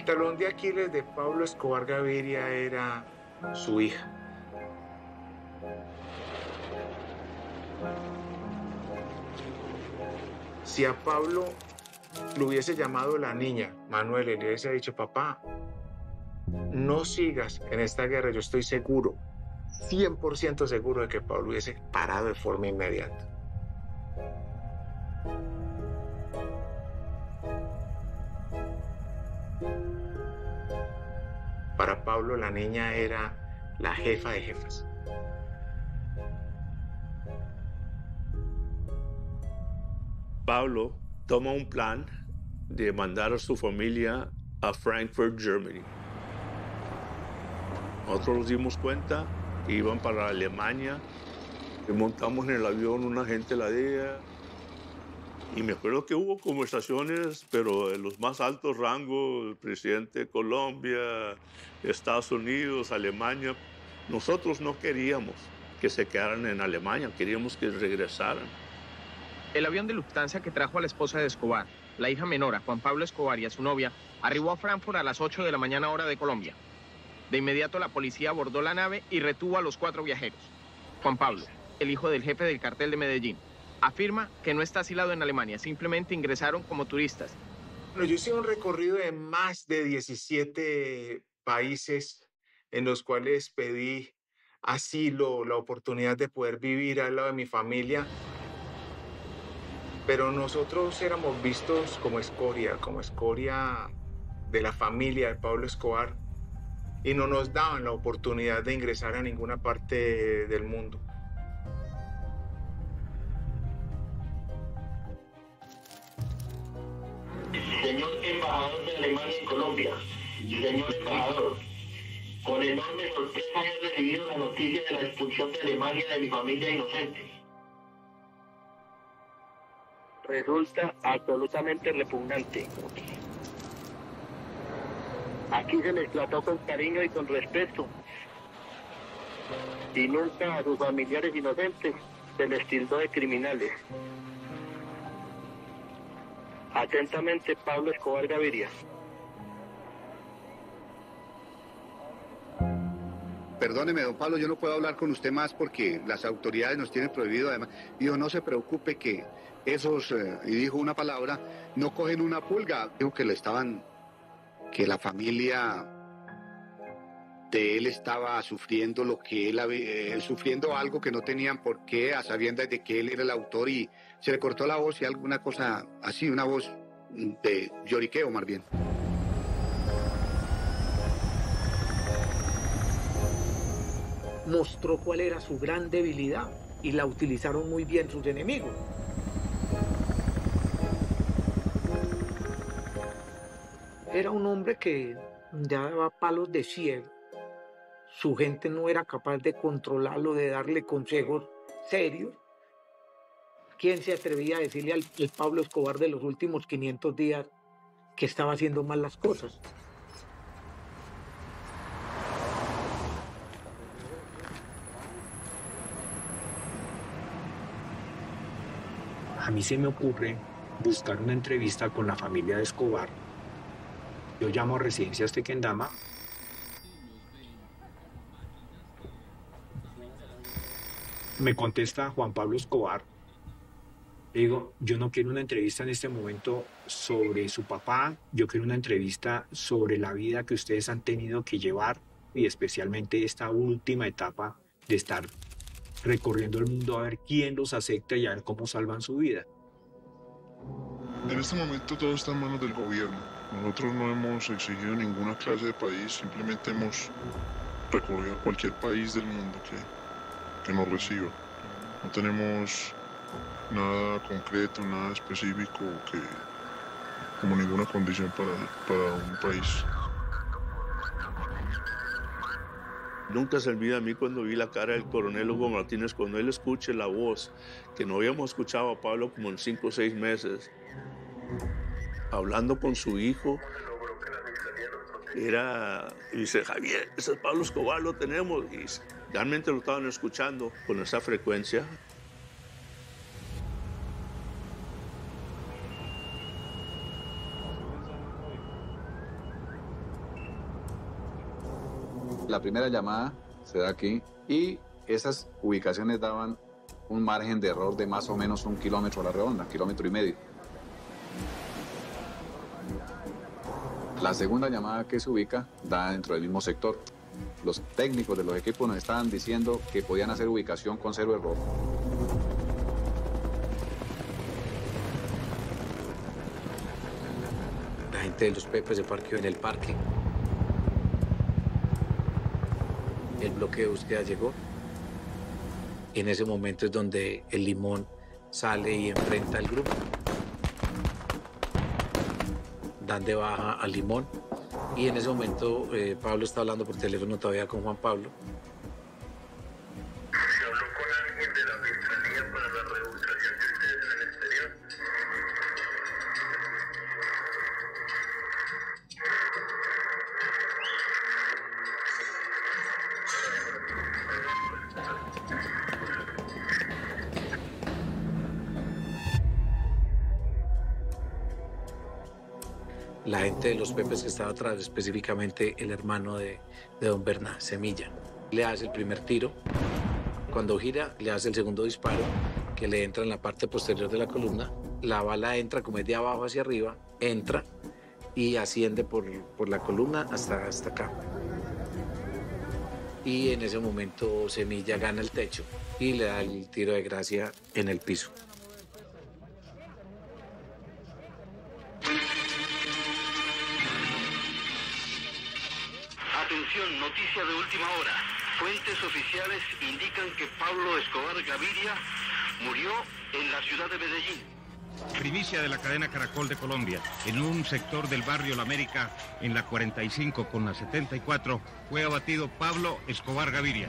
El talón de Aquiles de Pablo Escobar Gaviria era su hija. Si a Pablo lo hubiese llamado la niña, Manuel, y le hubiese dicho, papá, no sigas en esta guerra, yo estoy seguro, 100% seguro de que Pablo hubiese parado de forma inmediata. Para Pablo la niña era la jefa de jefas. Pablo toma un plan de mandar a su familia a Frankfurt, Germany. Nosotros nos dimos cuenta que iban para Alemania, y montamos en el avión una gente la DEA, y me acuerdo que hubo conversaciones, pero de los más altos rangos, el presidente de Colombia, Estados Unidos, Alemania. Nosotros no queríamos que se quedaran en Alemania, queríamos que regresaran. El avión de Lufthansa que trajo a la esposa de Escobar, la hija menor, a Juan Pablo Escobar, y a su novia, arribó a Frankfurt a las 8 de la mañana hora de Colombia. De inmediato la policía abordó la nave y retuvo a los 4 viajeros. Juan Pablo, el hijo del jefe del cartel de Medellín, afirma que no está asilado en Alemania, simplemente ingresaron como turistas. Bueno, yo hice un recorrido de más de 17 países en los cuales pedí asilo, la oportunidad de poder vivir al lado de mi familia. Pero nosotros éramos vistos como escoria de la familia de Pablo Escobar, y no nos daban la oportunidad de ingresar a ninguna parte del mundo. Señor embajador de Alemania en Colombia, señor embajador, con enorme sorpresa he recibido la noticia de la expulsión de Alemania de mi familia inocente. Resulta absolutamente repugnante. Aquí se les trató con cariño y con respeto, y nunca a sus familiares inocentes se les tildó de criminales. Atentamente, Pablo Escobar Gaviria. Perdóneme, don Pablo, yo no puedo hablar con usted más porque las autoridades nos tienen prohibido. Además, dijo, no se preocupe que esos, y dijo una palabra, no cogen una pulga. Dijo que que la familia de él estaba sufriendo lo que él, sufriendo algo que no tenían por qué, a sabiendas de que él era el autor, y se le cortó la voz y alguna cosa así, una voz de lloriqueo más bien. Mostró cuál era su gran debilidad y la utilizaron muy bien sus enemigos. Era un hombre que ya daba palos de ciego. Su gente no era capaz de controlarlo, de darle consejos serios. ¿Quién se atrevía a decirle al Pablo Escobar de los últimos 500 días que estaba haciendo mal las cosas? A mí se me ocurre buscar una entrevista con la familia de Escobar. Yo llamo a Residencias Tequendama. Me contesta Juan Pablo Escobar. Le digo, yo no quiero una entrevista en este momento sobre su papá, yo quiero una entrevista sobre la vida que ustedes han tenido que llevar, y especialmente esta última etapa de estar recorriendo el mundo a ver quién los acepta y a ver cómo salvan su vida. En este momento todo está en manos del gobierno. Nosotros no hemos exigido ninguna clase de país, simplemente hemos recorrido cualquier país del mundo que nos reciba. No tenemos nada concreto, nada específico, como ninguna condición para un país. Nunca se olvida a mí cuando vi la cara del coronel Hugo Martínez, cuando él escuche la voz, que no habíamos escuchado a Pablo como en 5 o 6 meses, hablando con su hijo. Y dice, Javier, ese es Pablo Escobar, lo tenemos. Y realmente lo estaban escuchando con esa frecuencia. La primera llamada se da aquí y esas ubicaciones daban un margen de error de más o menos 1 kilómetro a la redonda, 1,5 kilómetros. La segunda llamada que se ubica da dentro del mismo sector. Los técnicos de los equipos nos estaban diciendo que podían hacer ubicación con 0 error. La gente de los Pepes se parqueó en el parque. El bloque de búsqueda llegó. Y en ese momento es donde el Limón sale y enfrenta al grupo. Dan de baja al Limón. Y en ese momento Pablo está hablando por teléfono todavía con Juan Pablo. La gente de los Pepes que estaba atrás, específicamente el hermano de don Bernard, Semilla, le hace el primer tiro. Cuando gira, le hace el segundo disparo, que le entra en la parte posterior de la columna. La bala entra, como es de abajo hacia arriba, entra y asciende por la columna hasta acá. Y en ese momento Semilla gana el techo y le da el tiro de gracia en el piso. Atención, noticia de última hora. Fuentes oficiales indican que Pablo Escobar Gaviria murió en la ciudad de Medellín. Primicia de la cadena Caracol de Colombia. En un sector del barrio La América, en la 45 con la 74, fue abatido Pablo Escobar Gaviria.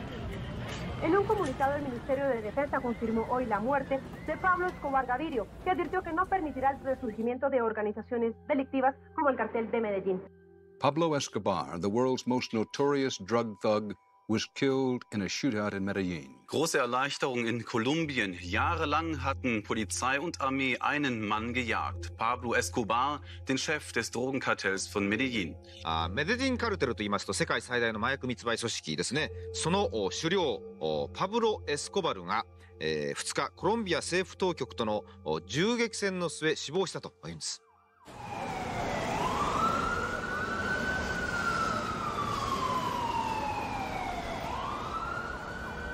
En un comunicado, el Ministerio de Defensa confirmó hoy la muerte de Pablo Escobar Gaviria, que advirtió que no permitirá el resurgimiento de organizaciones delictivas como el Cartel de Medellín. Pablo Escobar, the world's most notorious drug thug, was killed in a shootout in Medellin. Große Erleichterung in Kolumbien. Jahrelang hatten Polizei und Armee einen Mann gejagt. Pablo Escobar, den Chef des Drogenkartells von Medellin. メデジンカルテルと言いますと世界最大の麻薬密売組織ですね。その首領パブロ・エスコバルが2日コロンビア政府当局との銃撃戦の末死亡したというんです。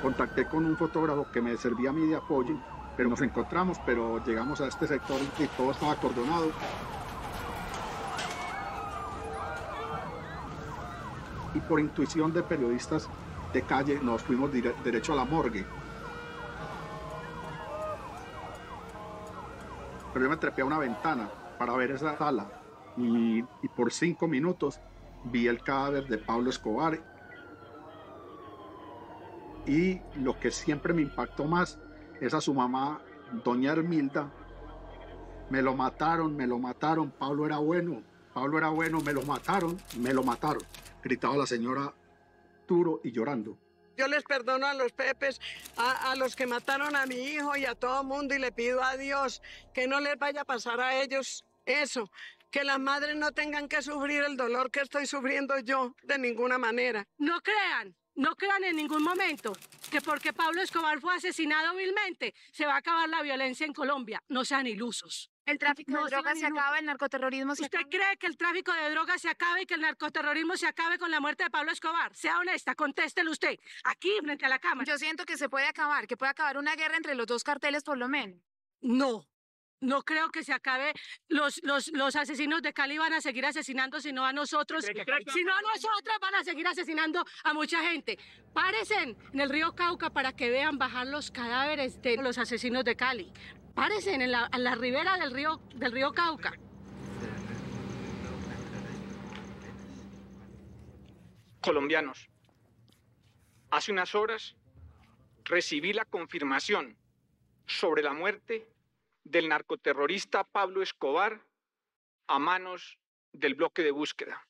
Contacté con un fotógrafo que me servía a mí de apoyo, pero nos encontramos, pero llegamos a este sector y todo estaba acordonado. Y por intuición de periodistas de calle nos fuimos derecho a la morgue. Pero yo me trepé a una ventana para ver esa sala y por 5 minutos vi el cadáver de Pablo Escobar. Y lo que siempre me impactó más es a su mamá, doña Hermilda. Me lo mataron, Pablo era bueno, me lo mataron. Gritaba la señora duro y llorando. Yo les perdono a los Pepes, a los que mataron a mi hijo y a todo mundo, y le pido a Dios que no les vaya a pasar a ellos eso, que las madres no tengan que sufrir el dolor que estoy sufriendo yo de ninguna manera. No crean en ningún momento que porque Pablo Escobar fue asesinado vilmente se va a acabar la violencia en Colombia. No sean ilusos. ¿El tráfico de drogas se acaba, el narcoterrorismo se acaba? ¿Usted cree que el tráfico de drogas se acabe y que el narcoterrorismo se acabe con la muerte de Pablo Escobar? Sea honesta, contéstelo usted, aquí frente a la cámara. Yo siento que se puede acabar, que puede acabar una guerra entre los dos carteles por lo menos. No creo que se acabe. Los asesinos de Cali van a seguir asesinando, sino a nosotros. Si no a nosotros, van a seguir asesinando a mucha gente. Párense en el río Cauca para que vean bajar los cadáveres de los asesinos de Cali. Párense en la ribera del río Cauca. Colombianos, hace unas horas recibí la confirmación sobre la muerte del narcoterrorista Pablo Escobar a manos del bloque de búsqueda.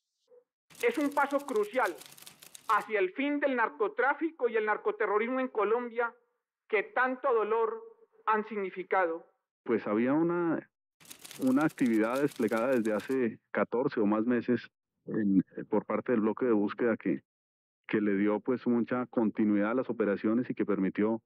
Es un paso crucial hacia el fin del narcotráfico y el narcoterrorismo en Colombia que tanto dolor han significado. Pues había una actividad desplegada desde hace 14 o más meses por parte del bloque de búsqueda que que le dio pues mucha continuidad a las operaciones y que permitió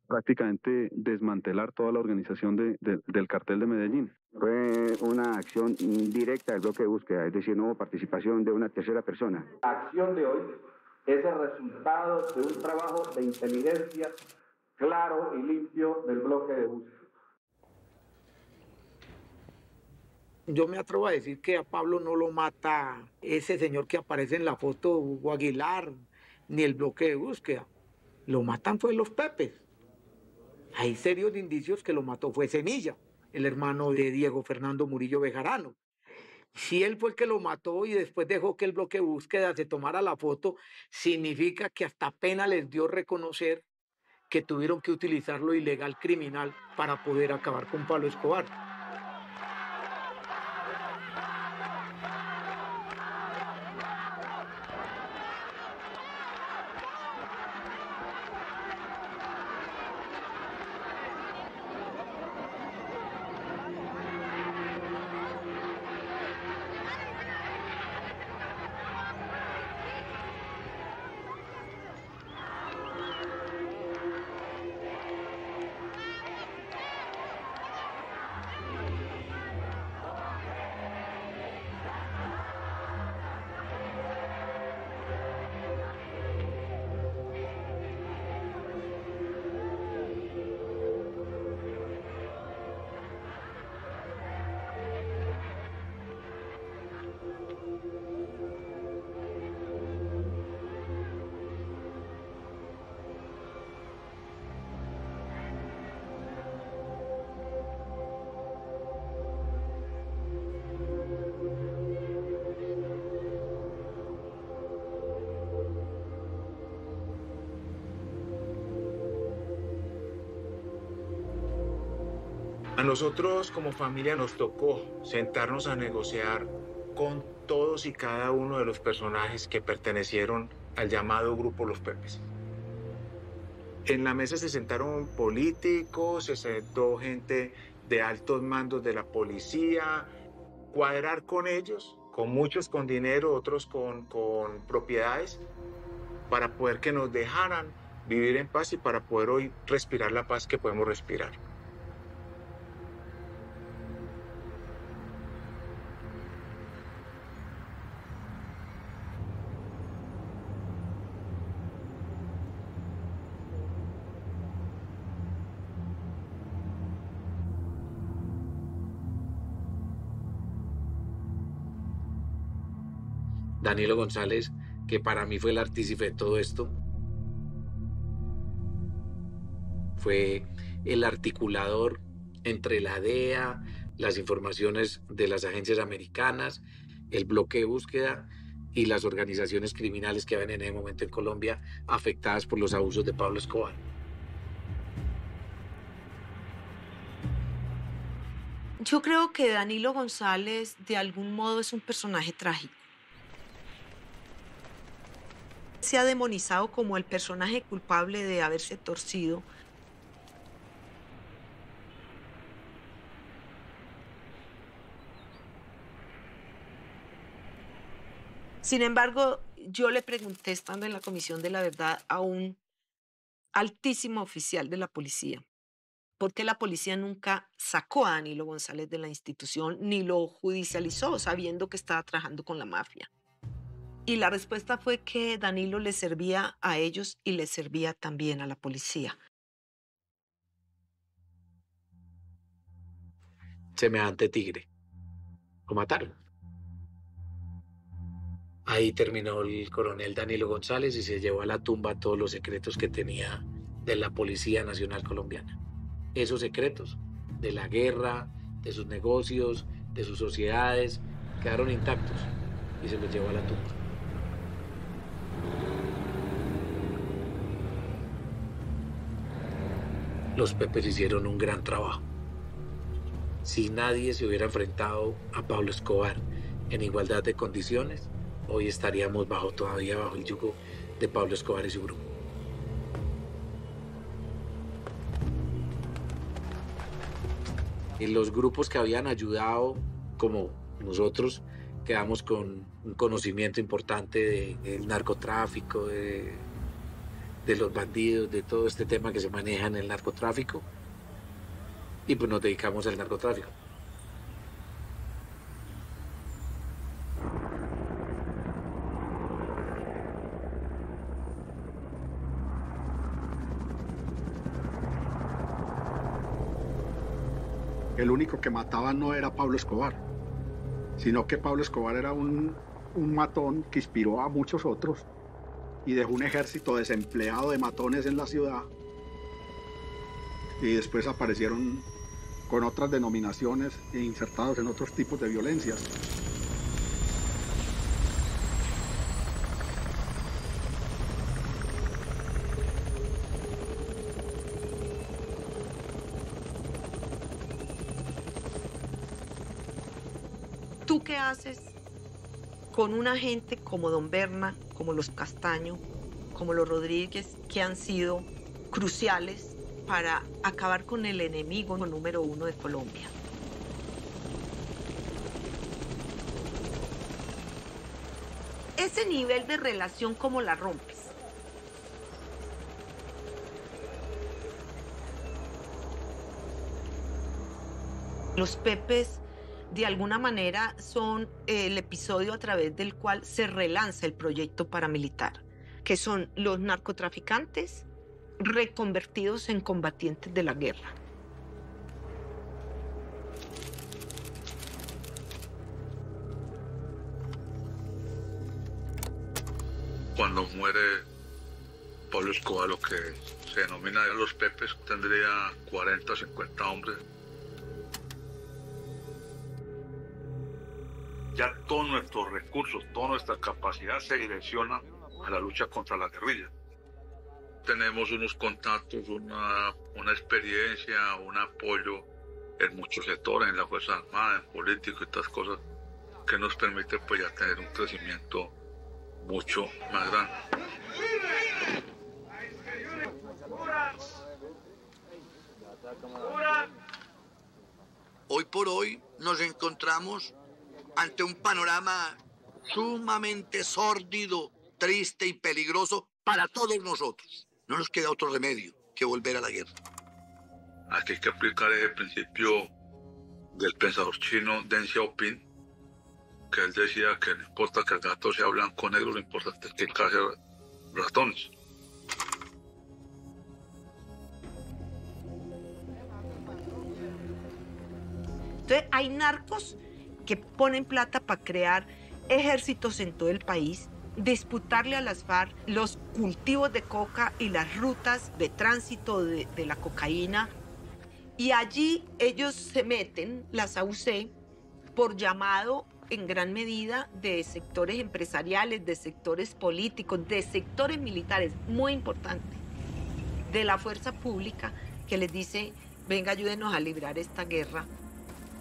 prácticamente desmantelar toda la organización del cartel de Medellín. Fue una acción directa del bloque de búsqueda, es decir, no hubo participación de una tercera persona. La acción de hoy es el resultado de un trabajo de inteligencia claro y limpio del bloque de búsqueda. Yo me atrevo a decir que a Pablo no lo mata ese señor que aparece en la foto, Hugo Aguilar, ni el bloque de búsqueda. Lo matan fue los Pepes. Hay serios indicios que lo mató fue Semilla, el hermano de Diego Fernando Murillo Bejarano. Si él fue el que lo mató y después dejó que el bloque de búsqueda se tomara la foto, significa que hasta pena les dio reconocer que tuvieron que utilizar lo ilegal criminal para poder acabar con Pablo Escobar. A nosotros como familia nos tocó sentarnos a negociar con todos y cada uno de los personajes que pertenecieron al llamado Grupo Los Pepes. En la mesa se sentaron políticos, se sentó gente de altos mandos de la policía, cuadrar con ellos, con muchos con dinero, otros con propiedades, para poder que nos dejaran vivir en paz y para poder hoy respirar la paz que podemos respirar. Danilo González, que para mí fue el artífice de todo esto, fue el articulador entre la DEA, las informaciones de las agencias americanas, el bloque de búsqueda y las organizaciones criminales que habían en ese momento en Colombia afectadas por los abusos de Pablo Escobar. Yo creo que Danilo González de algún modo es un personaje trágico. Se ha demonizado como el personaje culpable de haberse torcido. Sin embargo, yo le pregunté, estando en la Comisión de la Verdad, a un altísimo oficial de la policía, ¿por qué la policía nunca sacó a Danilo González de la institución ni lo judicializó, sabiendo que estaba trabajando con la mafia? Y la respuesta fue que Danilo les servía a ellos y les servía también a la policía. Semejante tigre. Lo mataron. Ahí terminó el coronel Danilo González y se llevó a la tumba todos los secretos que tenía de la Policía Nacional Colombiana. Esos secretos de la guerra, de sus negocios, de sus sociedades, quedaron intactos y se los llevó a la tumba. Los Pepes hicieron un gran trabajo. Si nadie se hubiera enfrentado a Pablo Escobar en igualdad de condiciones, hoy estaríamos todavía bajo el yugo de Pablo Escobar y su grupo. Y los grupos que habían ayudado, como nosotros, quedamos con un conocimiento importante del narcotráfico, de los bandidos, de todo este tema que se maneja en el narcotráfico, y pues nos dedicamos al narcotráfico. El único que mataba no era Pablo Escobar, sino que Pablo Escobar era un matón que inspiró a muchos otros y dejó un ejército desempleado de matones en la ciudad, y después aparecieron con otras denominaciones e insertados en otros tipos de violencias. ¿Tú qué haces con una gente como Don Berna, como los Castaño, como los Rodríguez, que han sido cruciales para acabar con el enemigo número 1 de Colombia? Ese nivel de relación, ¿cómo la rompes? Los Pepes, de alguna manera, son el episodio a través del cual se relanza el proyecto paramilitar, que son los narcotraficantes reconvertidos en combatientes de la guerra. Cuando muere Pablo Escobar, lo que se denomina los Pepes, tendría 40 o 50 hombres. Ya todos nuestros recursos, toda nuestra capacidad se direcciona a la lucha contra la guerrilla. Tenemos unos contactos, una experiencia, un apoyo en muchos sectores, en la Fuerza Armada, en político y otras cosas, que nos permite pues ya tener un crecimiento mucho más grande. Hoy por hoy nos encontramos ante un panorama sumamente sórdido, triste y peligroso para todos nosotros. No nos queda otro remedio que volver a la guerra. Aquí hay que aplicar el principio del pensador chino Deng Xiaoping, que él decía que no importa que el gato sea blanco o negro, lo importante es que case ratones. Entonces hay narcos que ponen plata para crear ejércitos en todo el país, disputarle a las FARC los cultivos de coca y las rutas de tránsito de la cocaína. Y allí ellos se meten, las AUC, por llamado en gran medida de sectores empresariales, de sectores políticos, de sectores militares, muy importante, de la fuerza pública, que les dice, venga, ayúdenos a librar esta guerra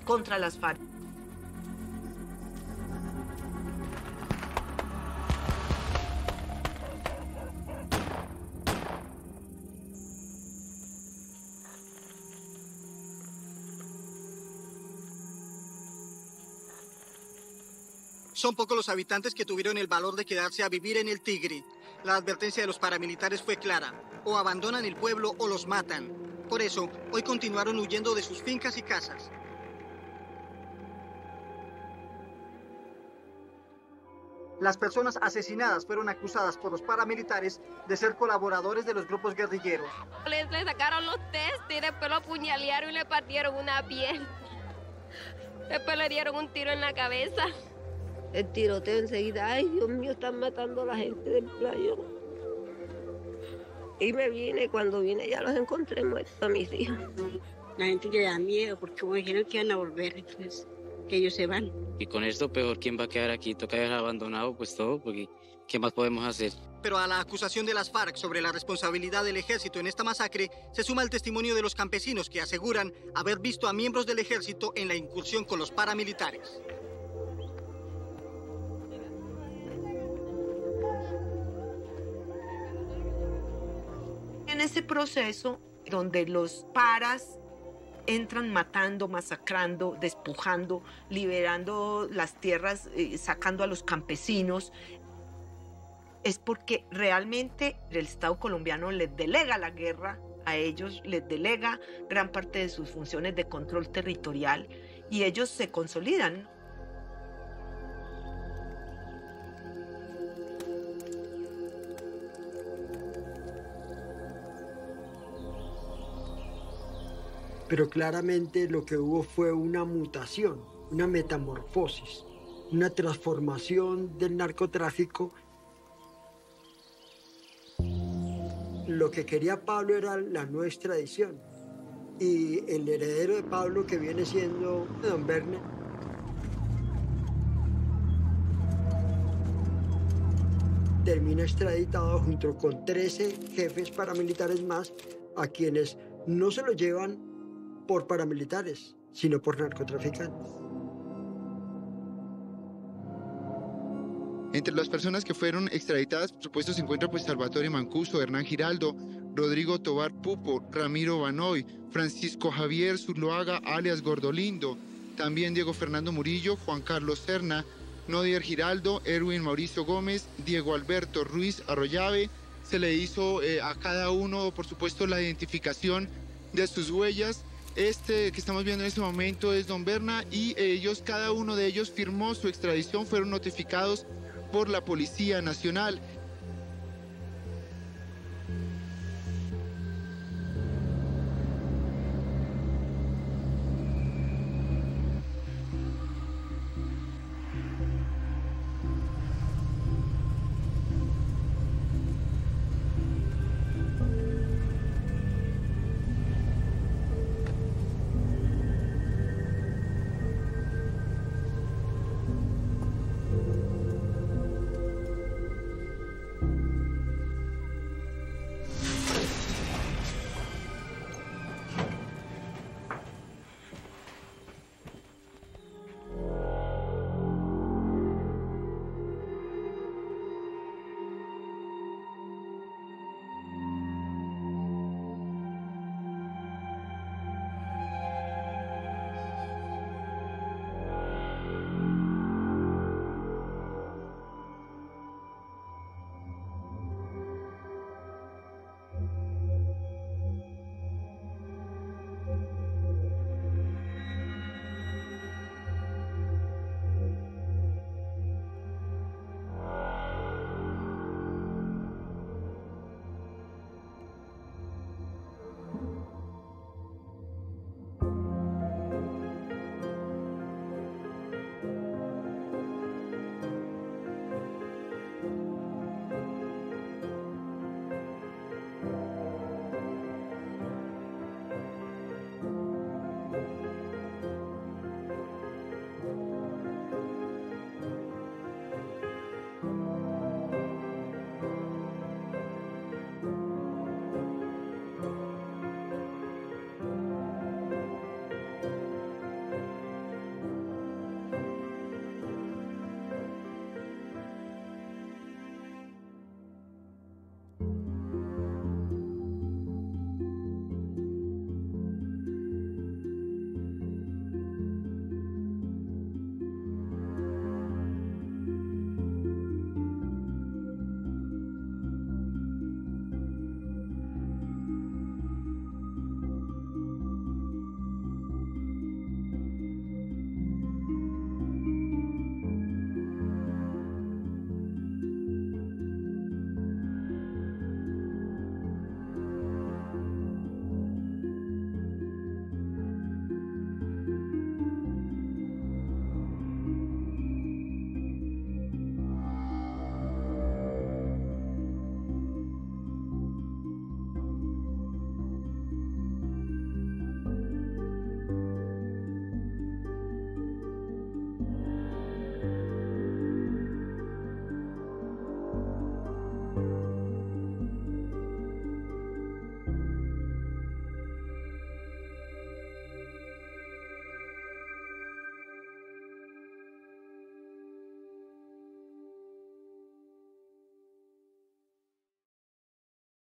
contra las FARC. Son pocos los habitantes que tuvieron el valor de quedarse a vivir en el Tigre. La advertencia de los paramilitares fue clara: o abandonan el pueblo o los matan. Por eso, hoy continuaron huyendo de sus fincas y casas. Las personas asesinadas fueron acusadas por los paramilitares de ser colaboradores de los grupos guerrilleros. Le sacaron los test y después lo apuñalearon y le partieron una piel. Después le dieron un tiro en la cabeza. El tiroteo enseguida, ay Dios mío, están matando a la gente del playón. Y me vine, cuando vine ya los encontré muertos a mis hijos. La gente le da miedo porque me dijeron que iban a volver, entonces que ellos se van. Y con esto peor, ¿quién va a quedar aquí? Toca dejar abandonado pues todo, porque ¿qué más podemos hacer? Pero a la acusación de las FARC sobre la responsabilidad del ejército en esta masacre se suma el testimonio de los campesinos que aseguran haber visto a miembros del ejército en la incursión con los paramilitares. En ese proceso donde los paras entran matando, masacrando, despojando, liberando las tierras, sacando a los campesinos, es porque realmente el Estado colombiano les delega la guerra a ellos, les delega gran parte de sus funciones de control territorial y ellos se consolidan. Pero claramente lo que hubo fue una mutación, una metamorfosis, una transformación del narcotráfico. Lo que quería Pablo era la nueva extradición. Y el heredero de Pablo, que viene siendo don Werner, termina extraditado junto con 13 jefes paramilitares más, a quienes no se lo llevan por paramilitares, sino por narcotraficantes. Entre las personas que fueron extraditadas, por supuesto, se encuentra pues Salvatore Mancuso, Hernán Giraldo, Rodrigo Tobar Pupo, Ramiro Banoy, Francisco Javier Zuluaga, alias Gordolindo, también Diego Fernando Murillo, Juan Carlos Serna, Nodier Giraldo, Erwin Mauricio Gómez, Diego Alberto Ruiz Arroyave. Se le hizo a cada uno, por supuesto, la identificación de sus huellas. Este que estamos viendo en este momento es don Berna y cada uno de ellos firmó su extradición, fueron notificados por la Policía Nacional.